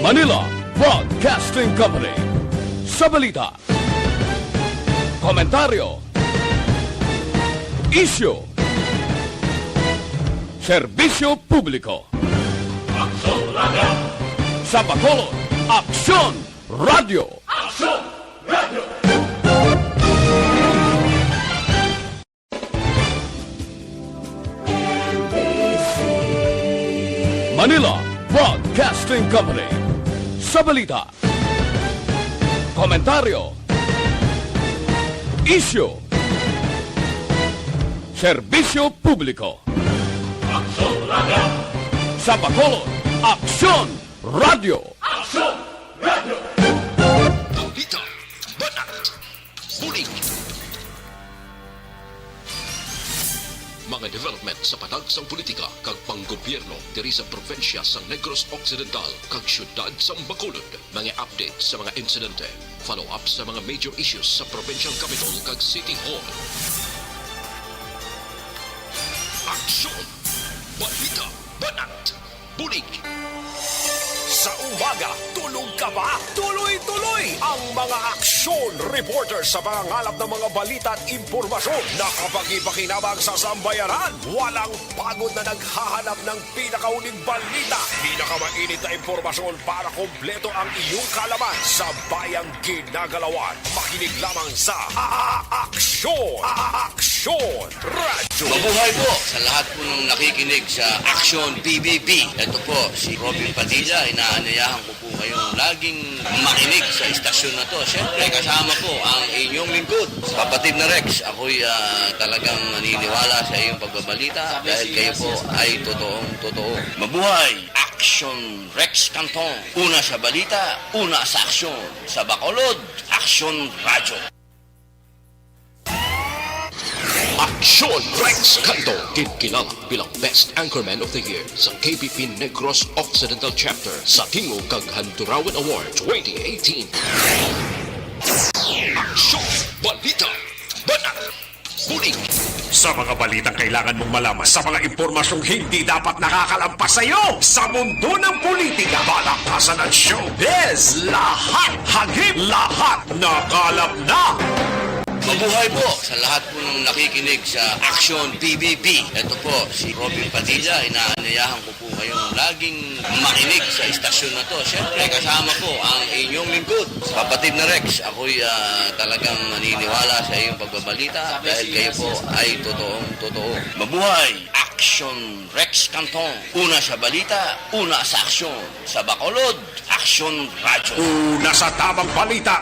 Manila Broadcasting Company. Sa balita, komentaryo, isyu, serbisyo publiko. Aksyon Radio! Sa Bacolod, Aksyon Radio! Aksyon Radio! Manila Broadcasting Company. Sa balita, komentaryo, isyu, serbisyo publiko. Aksyon Radio! Sa Bacolod, Aksyon Radio! Aksyon Radio! Balita, Banat, Bulig. Mga development sa patag sang politika kag panggobyerno diri sa probinsya sang Negros Occidental kag syudad sang Bacolod. Mga update sa mga insidente, follow up sa mga major issues sa provincial capital kag city hall. Aksyon, Balita, Banat, Bulig. Sa umaga, tulog ka ba? Tuloy-tuloy ang mga aksyon reporters sa mga ngalap ng mga balita at impormasyon na kapag-ipakinabang sa sambayaran. Walang pagod na naghahanap ng pinakauling balita. Pinakamainit na impormasyon para kompleto ang iyong kalaman sa bayang ginagalawan. Makinig lamang sa Aksyon! Aksyon Radio! Mabuhay po sa lahat po ng nakikinig sa Aksyon PBB. Ito po si Robin Padilla. Inaanyayahan ko po kayong laging makinig sa istasyon na to. Siyempre kasama po ang inyong lingkod. Kapatid na Rex, ako'y talagang naniniwala sa iyong pagbabalita dahil kayo po ay totoong totoo. Mabuhay! Aksyon Rex Cantong. Una sa balita, una sa aksyon. Sa Bacolod, Aksyon Radio. Aksyon Rex Cantong, kinilala bilang Best Anchorman of the Year sa KBP Negros Occidental Chapter sa Tingog kag Handurawan Award 2018. Aksyon, Balita, Banat, Bulig. Sa mga balitang kailangan mong malaman, sa mga impormasyong hindi dapat nakakalampas sa iyo, sa mundo ng politika, balakasan at showbiz, lahat hagip, lahat nakalap na. Mabuhay po sa lahat po ng nakikinig sa Aksyon PBB. Ito po si Robin Padilla. Inaanyayahan ko po kayong laging makinig sa istasyon na to. Siyempre kasama po ang inyong lingkod. Kapatid na Rex, ako'y talagang naniniwala sa iyong pagbabalita dahil kayo po ay totoong totoo. Mabuhay! Aksyon Rex Cantong. Una sa balita, una sa aksyon. Sa Bacolod, Aksyon Radio. Una sa tamang balita,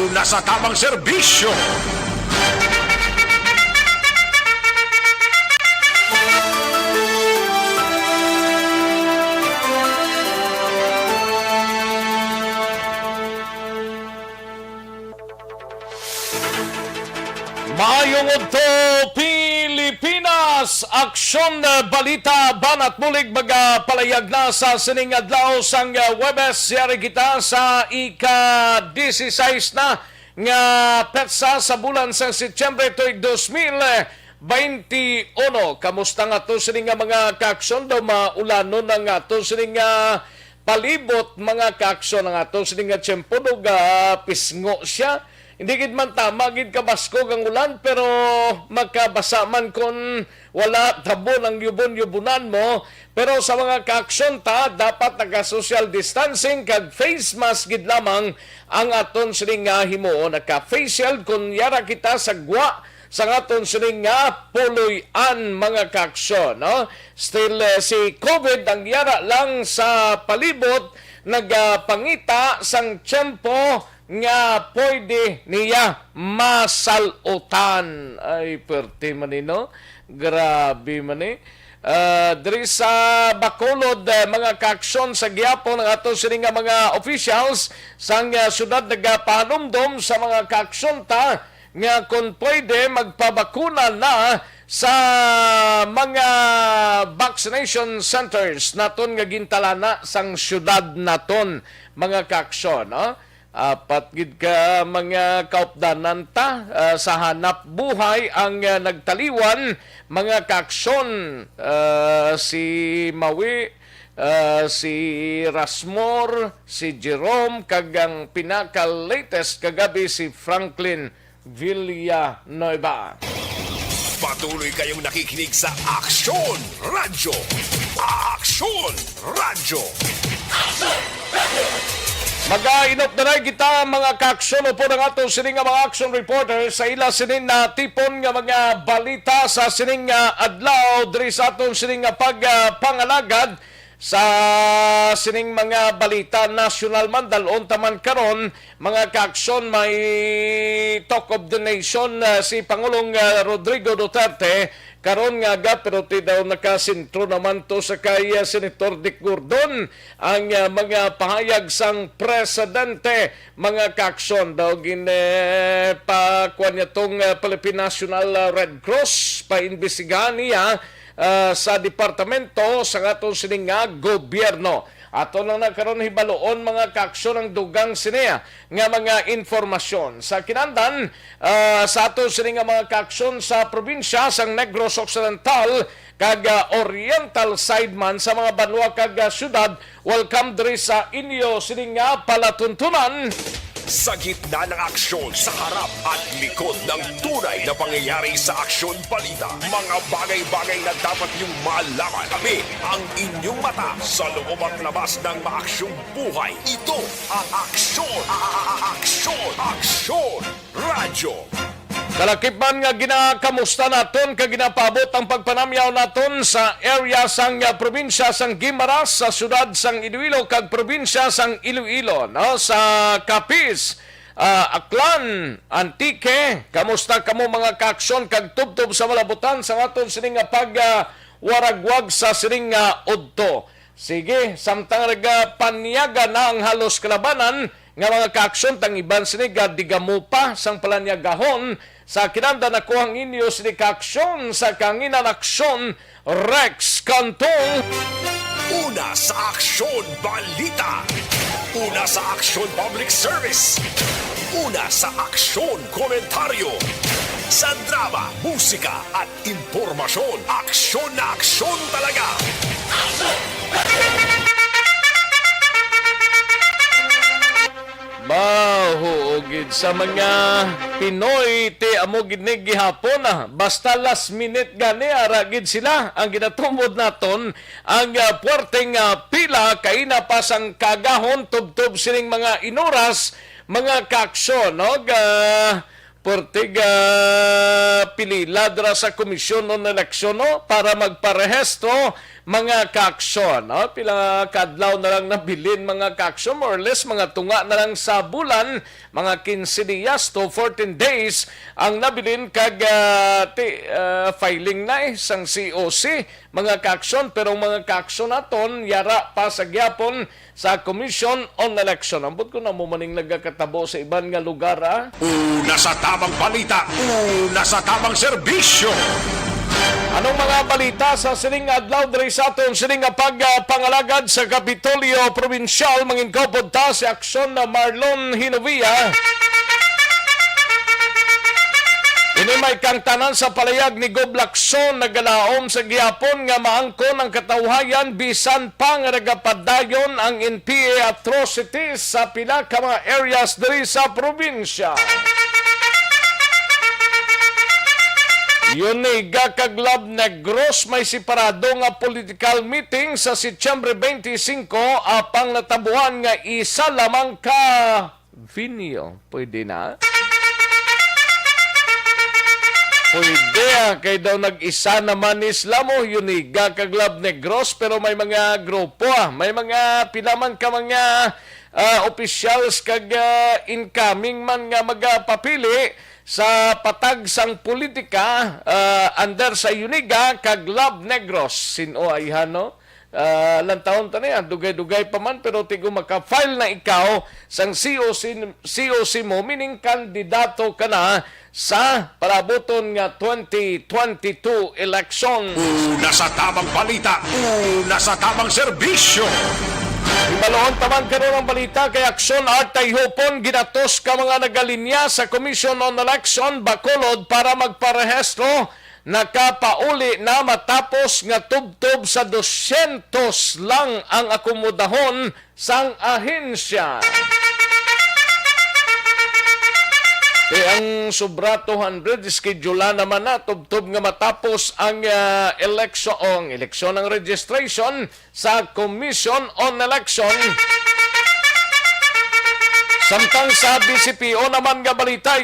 una sa tamang serbisyo. Maayong udto Pilipinas, Aksyon Balita Banat Bulig magapalayag na sa sining adlaw sang Webes. Yari kita sa ika-16 na nga petsa sa bulan sa Setyembre tuig 2021. Kamusta nga to sining nga mga kaaksyon daw maulanon na nga to sining nga palibot mga kaaksyon nga to sining nga tiyempo daw pisngo siya. Hindi gid man tama gid kabaskog ang ulan pero magkabasa man kon wala tabo ng yubon-yubunan mo. Pero sa mga kaaksyon ta dapat naga-social distancing kag face mask gid lamang ang aton sining nga himuon. Naka-face shield kun yara kita sa gwa sa aton sining nga puloy-an mga kaaksyon. No? Still si COVID ang yara lang sa palibot nagpangita sang tiyempo nga pwede niya masalutan. Ay, perte man no? Grabe man diri sa Bacolod, mga kaaksyon sa gihapon ng ato sining nga mga officials sang syudad nagapanumdom sa mga kaaksyon ta nga kung pwede magpabakuna na sa mga vaccination centers naton nga gintalana sang syudad naton mga kaaksyon. No? Apat gid ka mga kaupdanan ta sa hanap buhay ang nagtaliwan mga kaaksyon si Mawi si Rasmor, si Jerome, kagang pinaka-latest kagabi si Franklin Villanueva. Patuloy kayong nakikinig sa Aksyon Radyo. Aksyon Radyo. Mag-ainop na rin kita mga ka-aksyon po ng atong sining mga action reporter sa ila sining na tipon nga mga balita sa sining adlaw diri sa atong sining pagpangalagad sa sining mga balita national man dalon taman karon mga ka-aksyon may talk of the nation si Pangulong Rodrigo Duterte karon nga pero ti daw nakasintro naman to sa kay Senator Dick Gordon ang mga pahayag sang presidente mga ka-aksyon daw pakuan niya tong Philippine National Red Cross paimbestigahan niya sa departamento sa atong sining gobyerno. Ato lang nagkaroon hibaloon mga ka-aksyon ang dugang sineya nga mga informasyon. Sa kinandan, sa ato sining mga ka-aksyon sa probinsya sang Negros Occidental kag Oriental side man sa mga banwa kag syudad, welcome diri sa inyo sining palatuntunan. Sa gitna ng aksyon, sa harap at likod ng tunay na pangyayari sa Aksyon Balita. Mga bagay-bagay na dapat niyong malaman. Kami ang inyong mata sa loob at labas ng maaksyong buhay. Ito ang Aksyon! Aksyon! Aksyon! Radyo! Kalakip man nga ginakamusta naton kag ginapabot ang pagpanamyaw naton sa area sang probinsya sang Guimaras sa syudad sang Iloilo kag probinsya sang Iloilo no sa Capiz, Aklan, Antique. Kamusta kamo mga ka-aksyon kag tubtob sa malabutan sa aton sining waragwag sa sining udto. Sige, samtang paniyaga na ang halos kalabanan nga mga ka-aksyon tang iban sinig digamo pa sang palanyagahon sa kinanda nakuhang inyo sini ka-aksyon sa kanginan aksyon Rex Cantong. Una sa Aksyon Balita. Una sa Aksyon Public Service. Una sa Aksyon Komentaryo. Sa drama, musika at impormasyon. Aksyon na aksyon talaga. Mahuugid sa mga Pinoy ti amo gid ni gihapon basta last minute gani aragid sila ang ginatumod naton ang puwerteng pila kay napasang kagahon tubtob sining mga inuras mga ka-aksyon no puwerteng pilila dira sa komisyon ng eleksyon no para magparehistro mga ka-aksyon. No? Pila kadlaw na lang nabilin mga ka-aksyon, more or less mga tunga na lang sa bulan, mga 15 días to 14 days ang nabilin kag filing na sang COC mga ka-aksyon. Pero mga ka-aksyon naton yara pa sa gyapon sa Commission on Election. Ambot ko na mo maning nagakatabo sa iban nga lugar. Una sa tamang balita, una sa tamang serbisyo. Anong mga balita sa sining adlaw diri sa aton sining pagpangalagad sa Kapitolyo Provincial mangingkopod ta si Aksyon na Marlon Hinovia. Ini may kangtanan sa palayag ni Gob Lacson nagalaom sa gihapon nga maangkon ang katawhayan bisan pa nga nagapadayon ang NPA atrocities sa pila ka mga areas diri sa probinsya. Yuniga kag Negros may separado nga political meeting sa Setyembre 25 apang natabuhan nga isa lamang ka venue. Pwede na? Pwede kay daw nag-isa naman Islamo Yuniga kag Negros pero may mga grupo may mga pilaman ka mga officials kag incoming man nga magpapili sa patag sang politika under sa Uniga kag Negros sino ay hano lantahon ta niya dugay-dugay pa man pero tigo maka-file na ikaw sang COC mo meaning kandidato ka na sa palabuton nga 2022 election. Una sa tamang balita, una sa tamang serbisyo. Ibaloon taman karon ang balita kay Aksyon at Tayhopon ginatos ka mga nagalinya sa Commission on Election Bacolod para magparehistro nakapauli na matapos nga tubtob sa 200 lang ang akomodahon sang ahensya. Ang sobra 200 schedule naman na tubtob nga matapos ang eleksyon ng registration sa Commission on Election. Samtang sa BCPO naman gabalita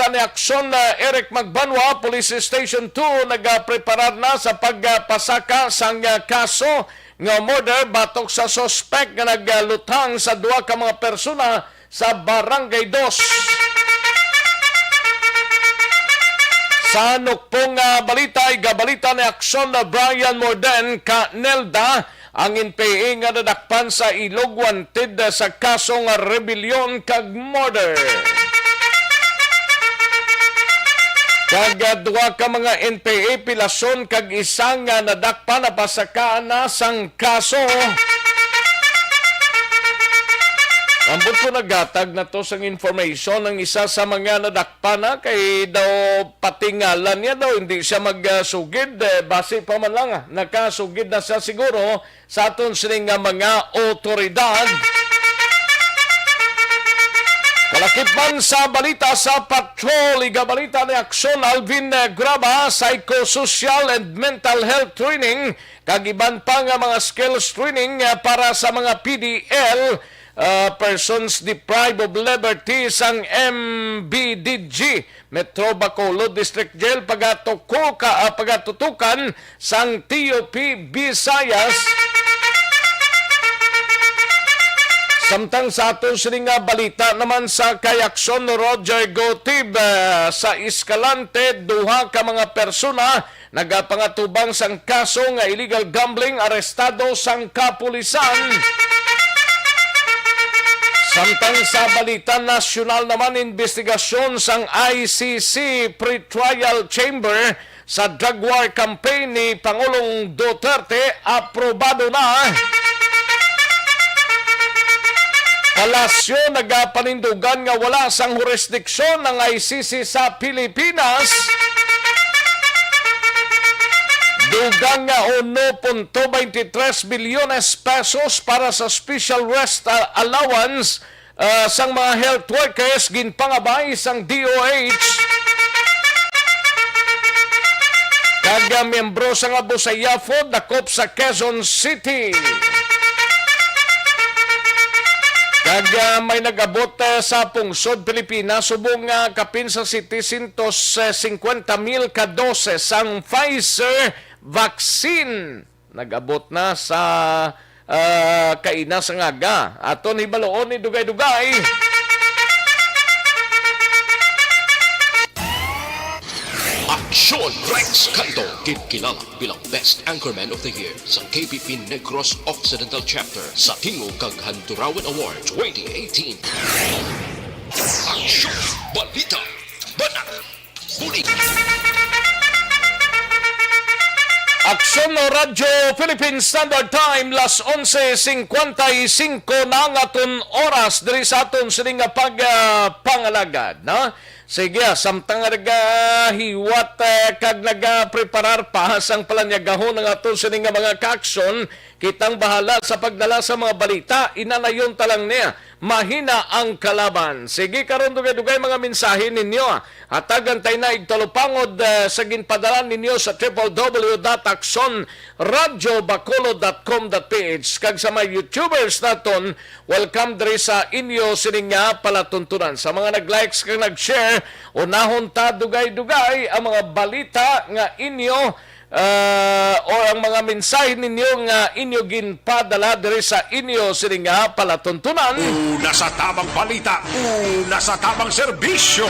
ni Aksyon na Eric Magbanwa, Police Station 2 nagapreparar na sa pagpasaka sang kaso nga murder batok sa suspect nga naglutang sa duha ka mga persona sa Barangay 2. Sa nukpong balita, gabalita ni Aksyon na Brian Morden ka Nelda, ang NPA nga nadakpan sa ilog wanted sa kasong rebellion kag murder. Kag duha ka mga NPA pilason kag isang nadakpan na pasakaan na sang kaso. Ambot ko nagatag na to sang information ng isa sa mga nadakpa na kay daw patingalan niya daw hindi siya magsugid. Base pa man lang nakasugid na siya siguro sa aton sining mga otoridad. Kalakip man sa balita sa patrol, igabalita ni Aksyon Alvin Graba, psychosocial and mental health training, kagiban pa nga mga skills training para sa mga PDL, persons deprived of liberty sang MBDG Metro Bacolod District Jail pagatutukan sang TOP Visayas. Samtang sa aton sining balita naman sa kay Aksyon Roger Gotib, sa Escalante duha ka mga persona nagapangatubang sang kaso nga illegal gambling arestado sang kapulisan. Samtang sa balita nasyonal naman, investigasyon sang ICC Pre-Trial Chamber sa drug war campaign ni Pangulong Duterte aprobado na. Palasyo nagapanindugan nga wala sang jurisdiksyon ng ICC sa Pilipinas. Dugang nga 1.23 bilyones pesos para sa special rest allowance sang mga health workers ginpangabay sang DOH. Kaga miyembro sang Abu Sayyafo dakop sa Quezon City. Kaga may nagabot sa pungsod Pilipinas subong kapin sa 750,000 ka doses sang Pfizer vaccine. Nagabot na sa kainas ng aga. Aton hibaloon ni dugay-dugay. Aksyon Rex Cantong, kilala bilang Best Anchorman of the Year sa KPP Negros Occidental Chapter sa Tingog kag Handurawan Award 2018. Aksyon Balita Banat Bulig. Aksyon no Radyo Philippine Standard Time, las 11:55 na ang aton oras diri sa aton sining pagpangalagad, na? Sige, samtang nagahiwat kag nagapreparar pa sang palanyagahon ng aton sining mga kaaksyon, kitang bahala sa pagdala sa mga balita, inanayon talang niya, mahina ang kalaban. Sige karon dugay-dugay mga mensahe ninyo. Hatagan tayo na igtalupangod sa ginpadala ninyo sa www.aksonradiobacolod.com.ph. Kag sa mga YouTubers naton, welcome diri sa inyo sining palatuntunan. Sa mga nag-likes kag nag-share, unahon ta dugay-dugay ang mga balita nga inyo o ang mga mensahe ninyo nga inyo ginpadala diri sa inyo sining palatuntunan. Una sa tamang balita, una sa tamang serbisyo.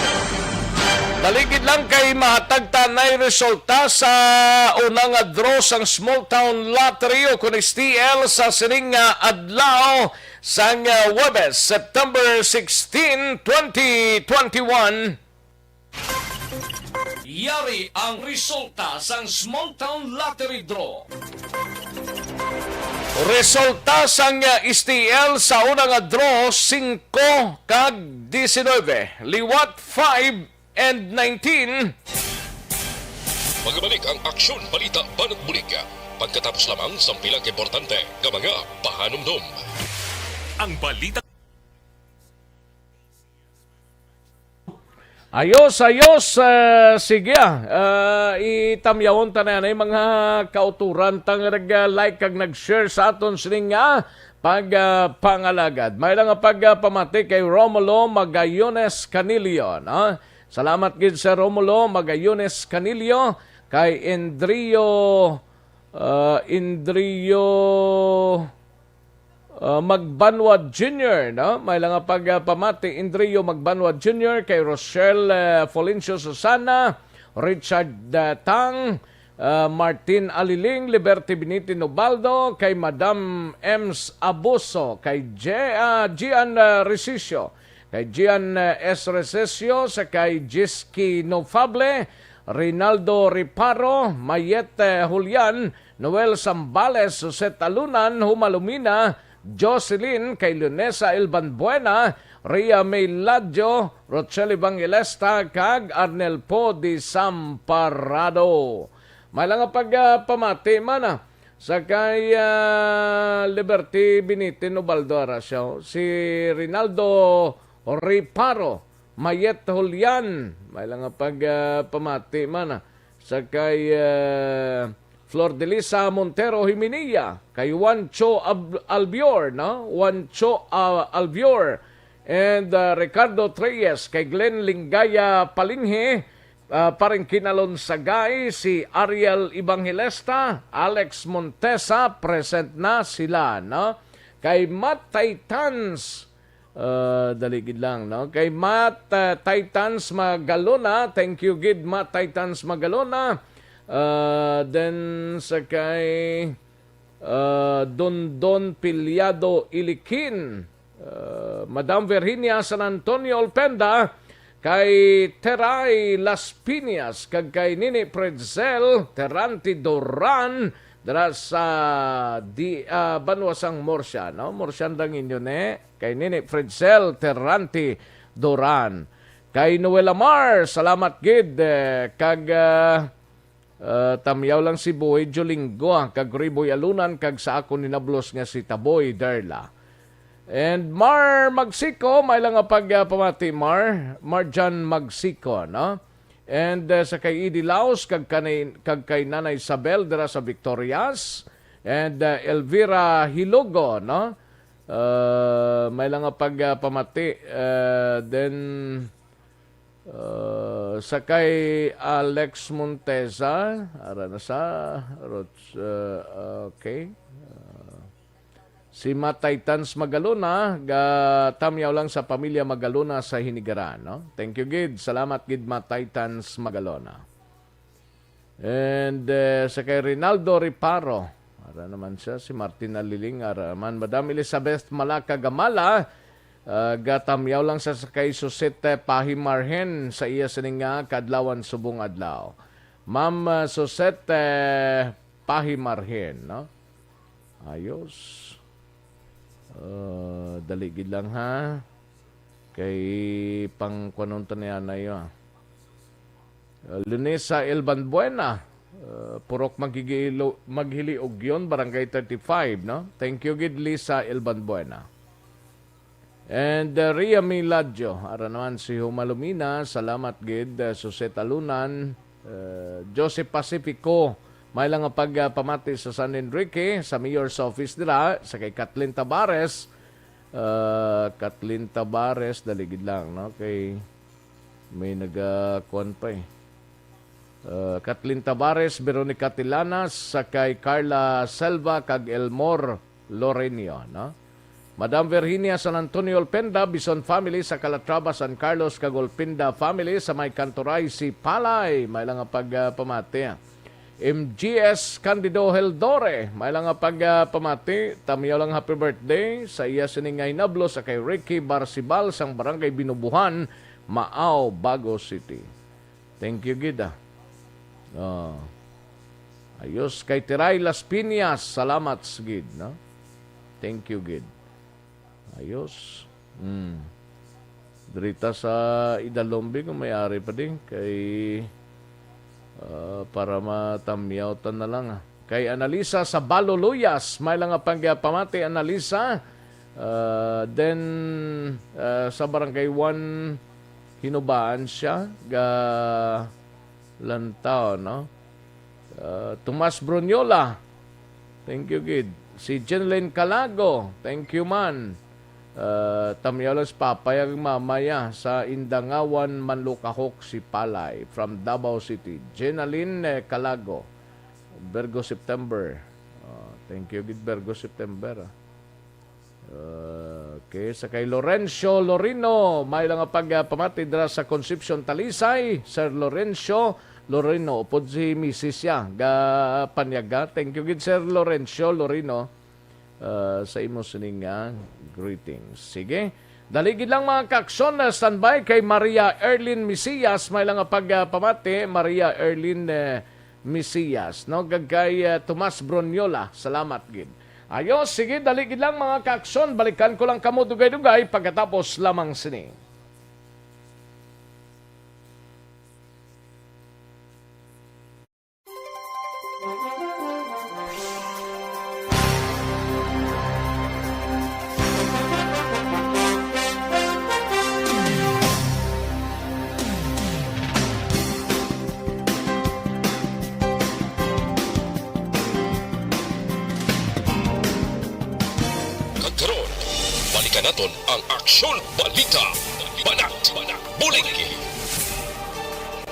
Daligid lang kay mahatag tanay resulta sa unang draw sang Small Town Lottery o kun STL sa sining adlaw sang Huwebes, September 16, 2021. Yari ang resulta sang Small Town Lottery Draw. Resulta sang STL sa unang draw 5 kag 19, liwat 5 and 19. Magabalik ang Aksyon, Balita, Banat, Bulig. Pagkatapos lamang sa pilang importante ng mga pahanumdum. Ang balita. Ayos, sige itamyawon ta na mga kauturan tang nag-like kag nag-share sa aton sining pangalagad. May lang pamati kay Romulo Magayones Canilio. No? Salamat gid sa Romulo Magayones Canilio, kay Indrio Magbanwad Jr., no? May lang pamati Indrio Magbanwad Jr., kay Rochelle Folencio Susana, Richard Tang, Martin Aliling, Liberty Beniti Nobaldo, kay Madam Ems Abuso, kay Gian Resisio, kay Gian S. Resisio, sa kay Jiski Nofable, Rinaldo Riparo, Mayet Julian, Noel Sambales, Jose Talunan, Humalumina, Jocelyn, kay Lunesa Ilbanbuena, Ria May Ladjo, Rochelle Evangelista, kag Arnel Po di Samparado. May lang pamati man sa kay Liberty Binitin Ubaldo Arasio, si Rinaldo Riparo, Mayet Julian, may lang pamati man sa kay Flor de Lisa Montero Jimenilla, kay Juancho Albior, no? Juancho Albior, and Ricardo Treyes, kay Glenn Lingaya Palinghe, parang kinalon sagay, si Ariel Evangelista, Alex Montesa, present na sila, no? Kay Matt Titans, daligid lang, no? Kay Matt Titans Magalona, thank you gid Matt Titans Magalona. Then sa kay Don Pilyado Ilikin, Madam Virginia San Antonio Olpenda, kay Teray Las Piñas, kag kay Nini Pretzel Terranti Doran, dara sa Banwasang Morsya, no? Morsyan lang inyo kay Nini Pretzel Terranti Doran, kay Noel Amar, salamat gid, kag tamyaw lang si Boy Jolinggo, kag Riboy Alunan, kag sa ako ninablos nga si Taboy Derla. And Mar Magsiko, may lang pamati Marjan Magsiko, no? And sa kay Idi Laos, kag kay Nanay Isabel dira sa Victorias, and Elvira Hilogo, no? May lang pamati then sa kay Alex Monteza, ara na sa okay. Si Mataytans Magalona, tamyaw lang sa pamilya Magalona sa Hinigaran, no? Thank you gid. Salamat gid Mataytans Magalona. And sa kay Rinaldo Riparo, ara naman siya, si Martin Aliling, ara man Madam Elizabeth Malaka Gamala, gatamyaw lang sa kay Susete Pahimarhen sa iya sininga kadlawan subong adlaw. Ma'am Susete Pahimarhen, no? Ayos. Daligid lang ha. Kay pangkwanunta niya na yun. Lunesa Ilbanbuena, purok maghiliog yun, Barangay 35, no? Thank you gid Lisa Ilbanbuena. And Ria Miladjo, ara naman si Humalumina, salamat gid, Jose Talunan, Joseph Pacifico, may lang pamati sa San Enrique, sa Mayor's Office dira, sa kay Kathleen Tabares, daligid lang, no? Kay may nagakuan pa Kathleen Tabares, Veronica Tilanas, sa kay Carla Selva, kag Elmore Lorenio, no? Madam Virginia San Antonio Olpenda, Bison Family sa Calatrava, San Carlos, kag Olpenda Family sa may Cantoray, si Palay, may lang pamati. MGS Candido Heldore, may lang pamati, tamyaw lang happy birthday sa iya siningay nablo sa kay Ricky Barsibal sang Barangay Binubuhan, Maaw, Bago City. Thank you gid. Ayos kay Tiray Las Piñas, salamat gid, no? Thank you gid. Ayos. Drita sa Idalombe kung may-ari pa din kay para matamyawtan na lang. Kay Analisa sa Baluluyas, may lang pang pamati Analisa. Then sa Barangay 1 hinubaan siya ga lantaw, no? Tomas Brunyola, thank you gid. Si Jeneline Calago, thank you man. Tamyalos papayag mamaya sa Indangawan Manlukahok si Palay from Davao City. Jeneline Calago, Virgo September. Thank you gid Virgo September. Okay, sa kay Lorenzo Lorino, may lang pagpamati dira sa Concepcion Talisay. Sir Lorenzo Lorino, upod si Mrs. siya, ga panyaga. Thank you gid Sir Lorenzo Lorino sa imo sining greetings. Sige, daligid lang mga kaakson na standby kay Maria Erlin Misias. May lang pagpamati, Maria Erlin Misias. No? Gagay Tomas Bronyola, salamat gid. Ayos, sige, daligid lang mga kaakson. Balikan ko lang kamo dugay-dugay pagkatapos lamang sini. Karon, balikan naton ang Aksyon Balita. Banat, Bulig.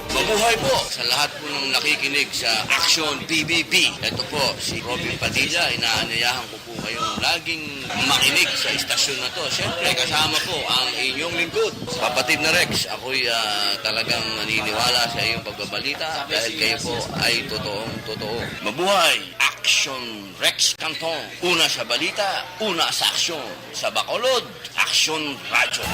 Mabuhay po sa lahat po ng nakikinig sa Aksyon PBB. Ito po si Robin Padilla. Inaanyayahan ko po kayong laging makinig sa istasyon na to. Siyempre kasama po ang inyong lingkod. Kapatid na Rex, ako'y talagang naniniwala sa iyong pagbabalita dahil kayo po ay totoo. Mabuhay! Aksyon Rex Cantong. Una sa balita, una sa aksyon. Sa Bacolod, Aksyon Radyo.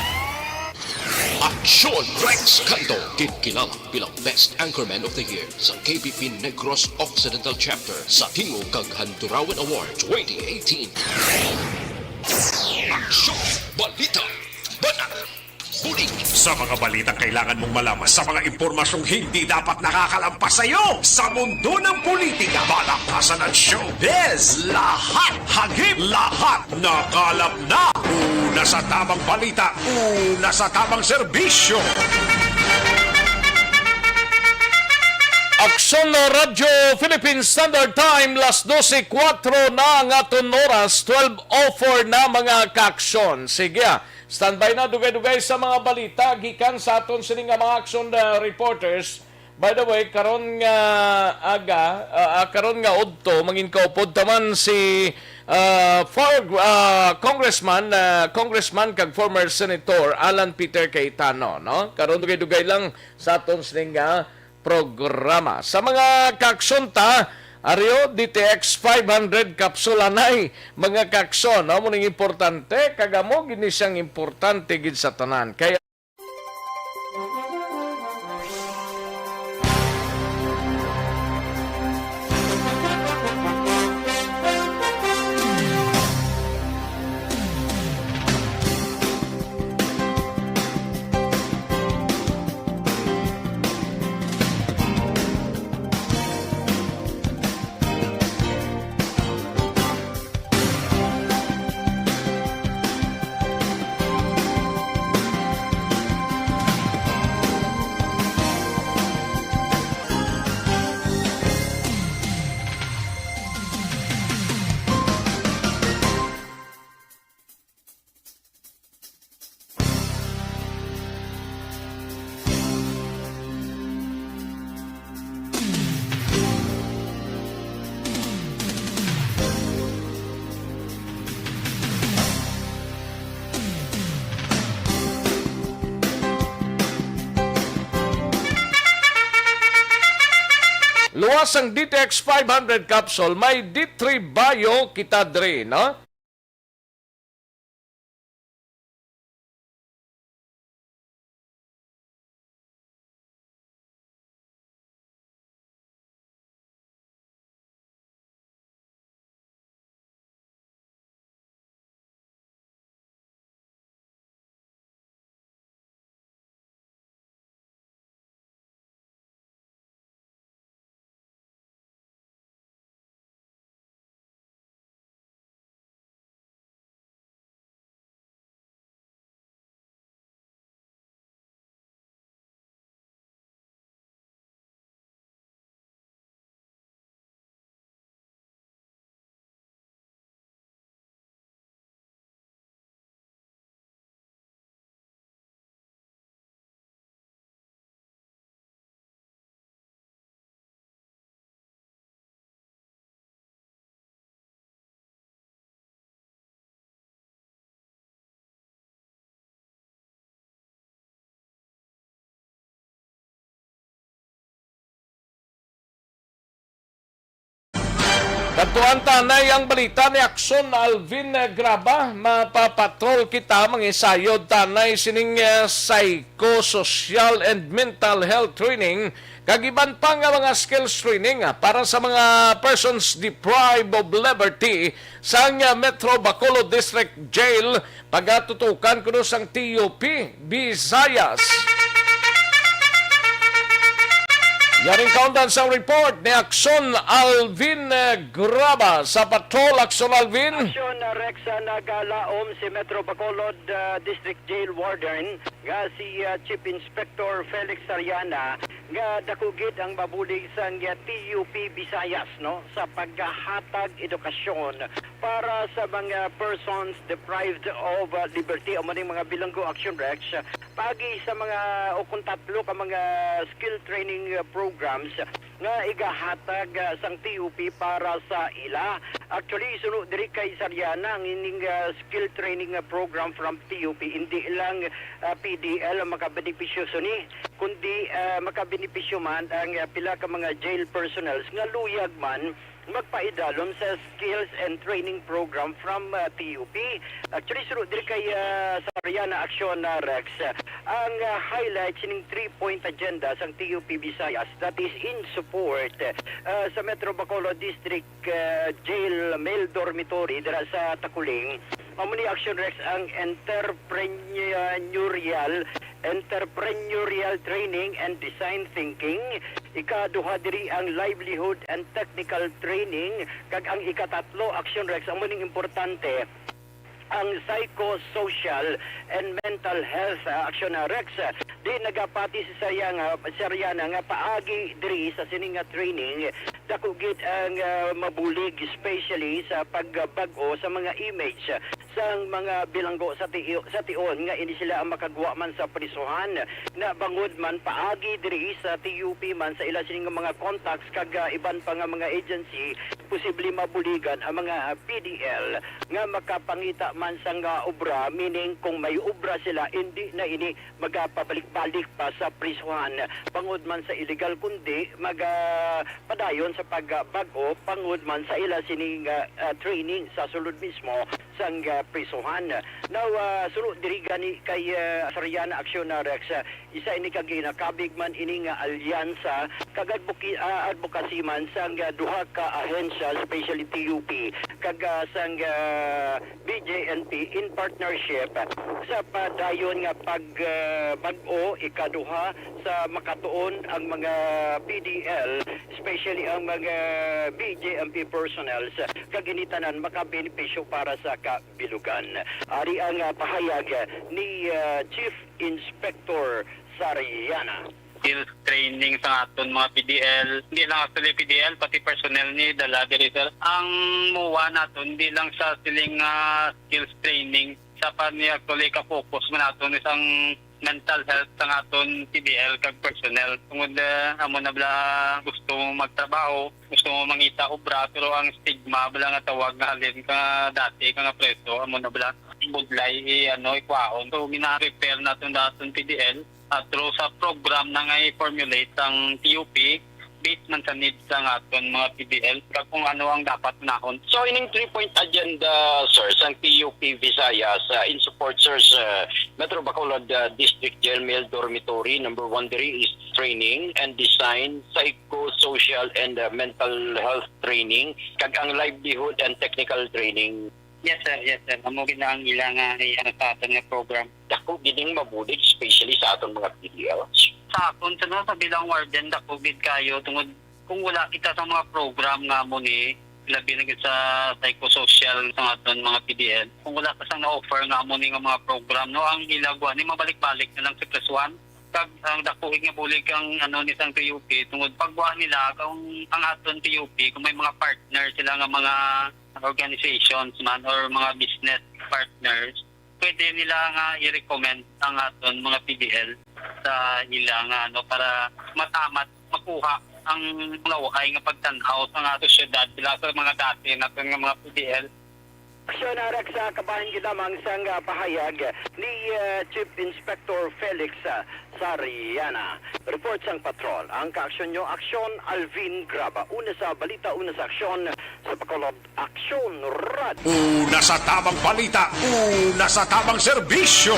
Aksyon Rex Cantong, kilala bilang Best Anchorman of the Year sa KBP Negros Occidental Chapter sa Tingog kag Handurawan Award 2018. Aksyon Balita. Banat. Bulig. Sa mga balitang kailangan mong malaman, sa mga impormasyong hindi dapat nakakalampas sa iyo, sa mundo ng politika, balakasan at showbiz, lahat hagip, lahat nakalap na. Una sa tamang balita, una sa tamang serbisyo. Aksyon na Radyo Philippine Standard Time, las 12:04 na ang aton oras, 12:04 na mga kaaksyon. Sige, standby na dugay-dugay sa mga balita gikan sa aton sining mga aksyon reporters. By the way, karon nga karon nga udto mangin kaupod taman si Congressman kag former Senator Alan Peter Cayetano, no? Karon dugay-dugay lang sa aton sining programa. Sa mga kaksunta, Ario, DTX 500 kapsula nay mga kakson. No? Muning importante, kagamo gini siyang importante gid sa tanan. Kaya luwas ang DTX 500 capsule, may D3 Bio Kitadre, no? Katuan tanay ang balita ni Aksyon Alvin Graba. Mapapatrol kita mga isayod tanay sining psychosocial and mental health training. Kagiban pa nga mga skills training para sa mga persons deprived of liberty sa Metro Bacolod District Jail. Pagatutukan kuno sang TUP Visayas. Yaring kaundan sa report ni Aksyon Alvin Graba sa Patrol. Aksyon Alvin. Aksyon Rex nagalaom si Metro Bacolod District Jail Warden nga si Chief Inspector Felix Sariana nga dakugid ang mabulig sa TUP Visayas no sa paghahatag edukasyon para sa mga persons deprived of liberty o maning mga bilanggo. Aksyon Rex pagi sa mga o kung tatlo ka mga skill training programs nga igahatag sang TUP para sa ila. Actually sunod diri kay Sariana ang ining skill training program from TUP hindi lang PDL ang makabenepisyo suni kundi makabenepisyo man ang pila ka mga jail personnels nga luyag man magpaidalom sa skills and training program from TUP. Actually, sunod diri kay Sariana Aksyon Rex, ang highlights ng 3-point agenda sa TUP Visayas that is in support sa Metro Bacolod District Jail Male Dormitory dira sa Takuling. Mamuni Aksyon Rex ang entrepreneurial training and design thinking. Ikaduha diri ang livelihood and technical training. Kag ang ikatatlo, Aksyon Rex, ang muning importante, ang psychosocial and mental health. Aksyon Rex, di nagapati si Sariana nga paagi diri sa sining training dakugid ang mabulig especially sa pagbag-o sa mga image sang mga bilanggo sa tion nga ini sila ang makagwa man sa prisuhan na bangod man paagi diri sa TUP man sa ila sining mga contacts kag iban pa nga mga agency posible mabuligan ang mga PDL nga makapangita man sa nga obra, meaning kung may obra sila hindi na ini magapabalik-balik pa sa prisuhan bangod man sa illegal kundi magpadayon sa pagbago pangod man sa ila sining training sa sulod mismo sang prisuhan. Now, sulod diri gani kay Sariana Aksyon Rex, isa ini kag ginakabig man ini nga alyansa kag advocacy man sang duha ka ahensya especially TUP kag sang BJNP in partnership sa padayon nga pagbag-o ikaduha sa makatuon ang mga PDL especially ang mga BJNP personnels kag initanan makabenepisyo para sa kabilugan. Ari ang pahayag ni Chief Inspector Sariana. Skills training sa aton mga PDL, hindi lang actually PDL, pati personnel ni dala diri sir. Ang muwa naton hindi lang sa siling skills training, sa pa ni actually ka-focus man naton isang mental health sa aton PDL kag personnel. Tungod amo na bala gusto magtrabaho, gusto mo mangita obra pero ang stigma bala nga tawag nga halin ka dati ka nga preso amo na bala budlay ikwaon. So gina-prepare naton daton PDL through sa program na nga i-formulate ang TUP based man sa needs ng aton mga PDL kung ano ang dapat nahon. So ining 3-point agenda sir sa TUP Visayas in support sir sa Metro Bacolod District Jail Male Dormitory. Number 1 diri is training and design, psychosocial and mental health training kag ang livelihood and technical training. Yes sir. Amo gina ang ilang sa aton nga program. Dako gining mabulig especially sa aton mga PDL. Sa akon sa bilang warden dako gid kayo tungod kung wala kita sa mga program nga mo ni labi na gid sa psychosocial sa aton mga PDL. Kung wala ka sang na-offer nga mo ni nga mga program no ang ilagwa ni mabalik-balik na lang sa +1. Kag ang dako nga bulig ang ni sang TUP tungod pagwa nila kung ang aton TUP kung may mga partner sila nga mga organizations man or mga business partners, pwede nila nga i-recommend ang aton mga PDL sa ilang para matamat makuha ang laway nga pagtanaw sa ato syudad bila sa mga dati naton nga mga PDL Aksyon arak sa kabahin lamang sang pahayag ni Chief Inspector Felix Sariana. Report sang patrol. Ang kaaksyon nyo, Aksyon Alvin Graba. Una sa balita, una sa aksyon sa Bacolod Aksyon Radio. Una sa tamang balita, una sa tamang serbisyo.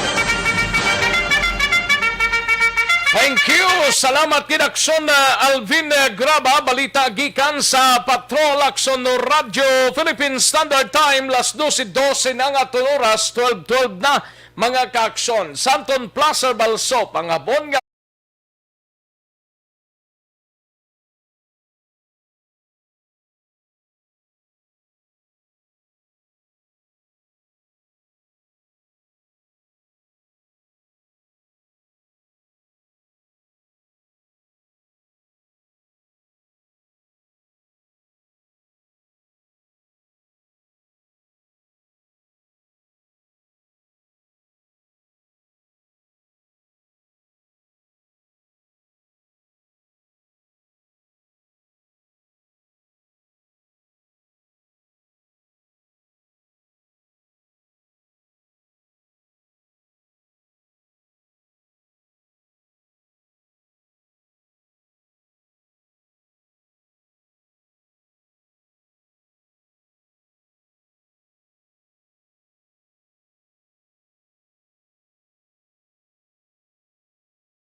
Thank you. Salamat kid Aksyon Alvin Graba. Balita gikan sa Patrol Aksyon Radio Philippine Standard Time. Las 12:12 na nga oras, 12:12 na mga kaaksyon. Santon Plaza Balsop ang abon nga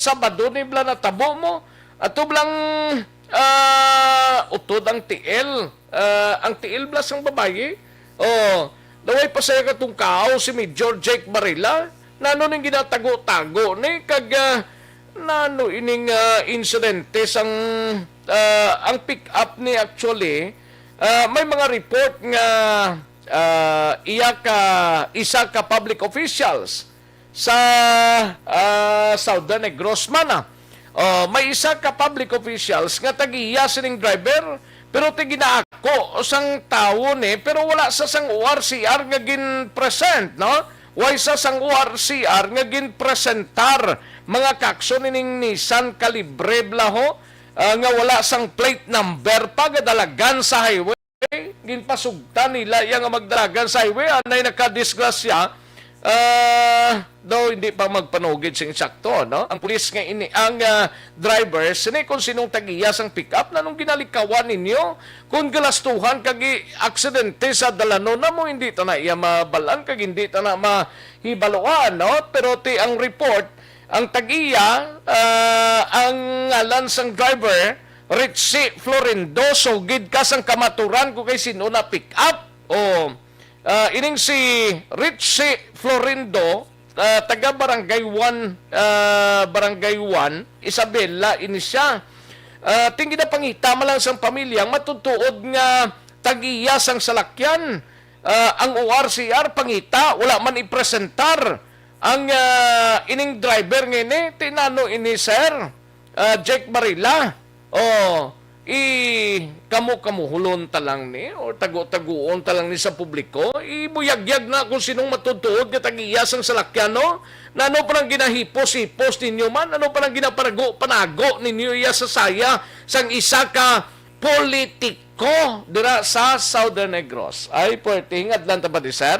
Sabado ni bla na tabo mo at blang utod ang tiil. Ang tiil blas ang babayi. Daway pa saya katong kao si Major Jake Barilla. Nano ning ginatago-tago ni kag nano ining insidente sang ang pick up ni actually may mga report nga isa ka public officials sa Southern Negros man. May isa ka public officials nga tagiya sining driver pero tiginaako sang tawo ni pero wala sa sang ORCR nga gin present, no? Way sa sang ORCR nga gin presentar mga kakson ning Nissan Calibre blaho nga wala sang plate number pagadalagan sa highway. Ginpasugtan nila yang magdalagan sa highway anay nakadisgrasya. Daw hindi pa magpanugid sing sakto, no? Ang pulis nga ang driver sini kung sinong tagiyas ang pick-up na nung ginalikawan ninyo kung galastuhan kag aksidente sa dalano na mo hindi ta na iya mabalan kag hindi ta na mahibaloan, no? Pero ti ang report ang tagiya ang ngalan sang driver Richie Florindo sugid ka sang kamaturan ko kay sino na pick-up ining si Richie Florindo, taga Barangay 1, Isabela, ini siya. Tingin na pangita malang sang pamilyang matutuod nga tagiyas ang salakyan. Ang ORCR pangita, wala man ipresentar. Ang ining driver ngini, tinano ini sir, Jake Barilla. Kamu-kamuhulon talang ni o tago-taguon talang ni sa publiko ibuyagyag na kung sinong matutuod nga tagiyas ang salakyan, no? Nano pa lang ginahipos-hipos ninyo man, ano pa lang panago ninyo iya sa saya sang isa ka politiko dira sa Southern Negros. Ay puwerteng adlan ta ba di sir?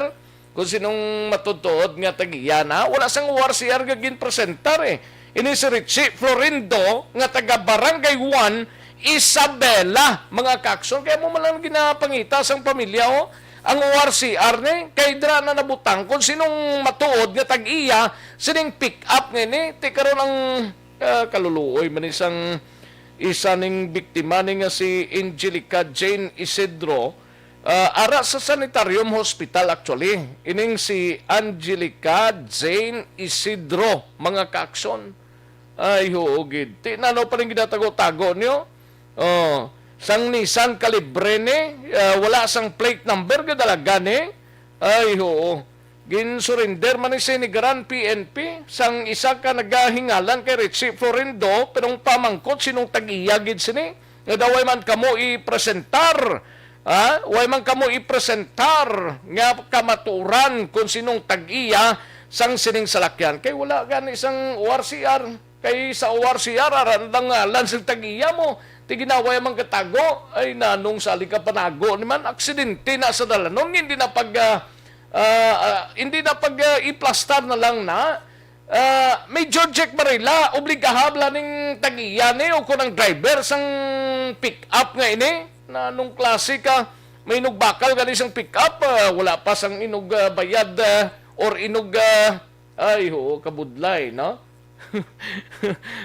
Kung sinong matutuod nga tagiya na wala sang ORCR nga ginpresentar Ini si Richie Florindo nga taga Barangay 1 Isabela, mga kakson. Kaya mo malang ginapangita sang pamilya, ang ORCR ni, kay dra na nabutang kung sinong matuod nga tag-iya, sining pick up ni, ti karon ang kaluluoy man isang isa ning biktima ni nga si Angelica Jane Isidro, ara sa Sanitarium Hospital actually. Ining si Angelica Jane Isidro, mga kakson. Ay, huugid. Ti nano pa rin ginatago-tago niyo? Sang Nissan Calibre ni, wala sang plate number kadalaga ni. Ay, ginsurrender man ni Sinigaran PNP sang isa ka nagahingalan kay Richie Florindo pero pamangkot sinong tag-iyagid sini. Nga daw way man kamo i-presentar. Way man kamo i-presentar nga kamaturan kung sinong tag-iya sang sining salakyan. Kay wala gani isang ORCR. Kay sa ORCR, arandang ngalan sa tag-iya mo. ti ginaway ang katago ay nanong sali ka panago naman aksidente na sa dalanong hindi na iplastar na lang na Major Jack Barila obligahabla ning tagiya ni o kunang driver sang pick up nga ini nanong klase ka may inugbakal gani sang pick up wala pa sang inog bayad or inog ay ho kabudlay no.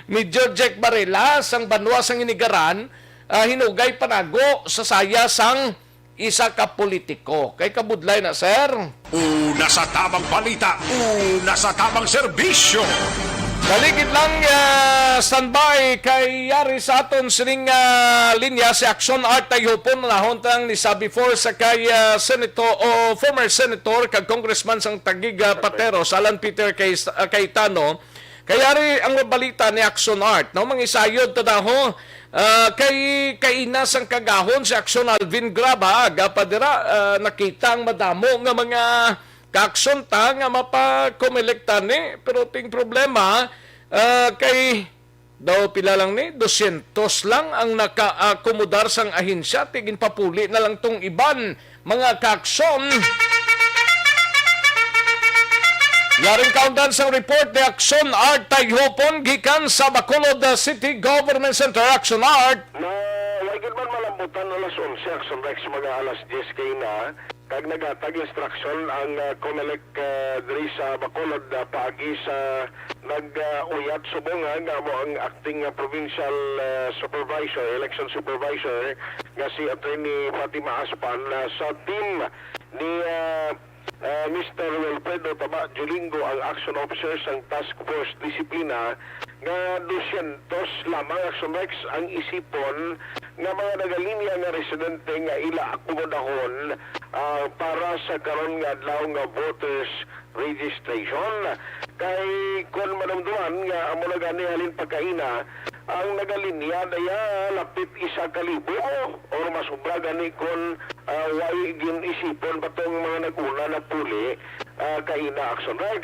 Major Jack Barela sang banwa sang inigaran hinugay panago sa saya sang isa ka politiko. Kay kabudlay na sir. Una sa tamang balita, una sa tamang serbisyo. Kaligid lang standby kay yari sa aton sining linya si Aksyon Art Tayhupon nahon tang ni sabi before sa kay senator o former senator kag congressman sang Taguig Pateros Alan Peter Cayetano. Kayari ang balita ni Aksyon Art, no? Mangisayod to daho, kay kainas ang kagahon si Aksyon Alvin Graba, gapadira, nakita ang madamo nga mga kaaksyon ta nga mapakomelekta ni. Pero ting problema, kay daw pila lang ni, 200 lang ang naka-akomodar sang ahensya, tigin papuli na lang tong iban mga kaaksyon. Yaring countdown sa report ni Aksyon Art Tayhupon gikan sa Bacolod City Government Center. Aksyon Art. Na wagid man malambutan alas 11 Aksyon Rex mga alas 10 kay na kag nagatag instruction ang COMELEC diri sa Bacolod paagi sa nag-uyat subongan nga mo ang acting provincial election supervisor nga si Attorney Fatima Aspan sa team ni Mr. Wilfredo Taba Julingo ang action officer sang Task Force Disiplina nga 200 lamang Action Rex ang isipon nga mga nagalinya nga residente nga ila akomodahon para sa karon nga adlaw nga voters registration. Kay kon manamduman nga amo na gani halin pagkaina ang nagalinya daya lapit 1,000 or masubra gani kon way gin isipon patong mga naguna na puli kaina Action Rex.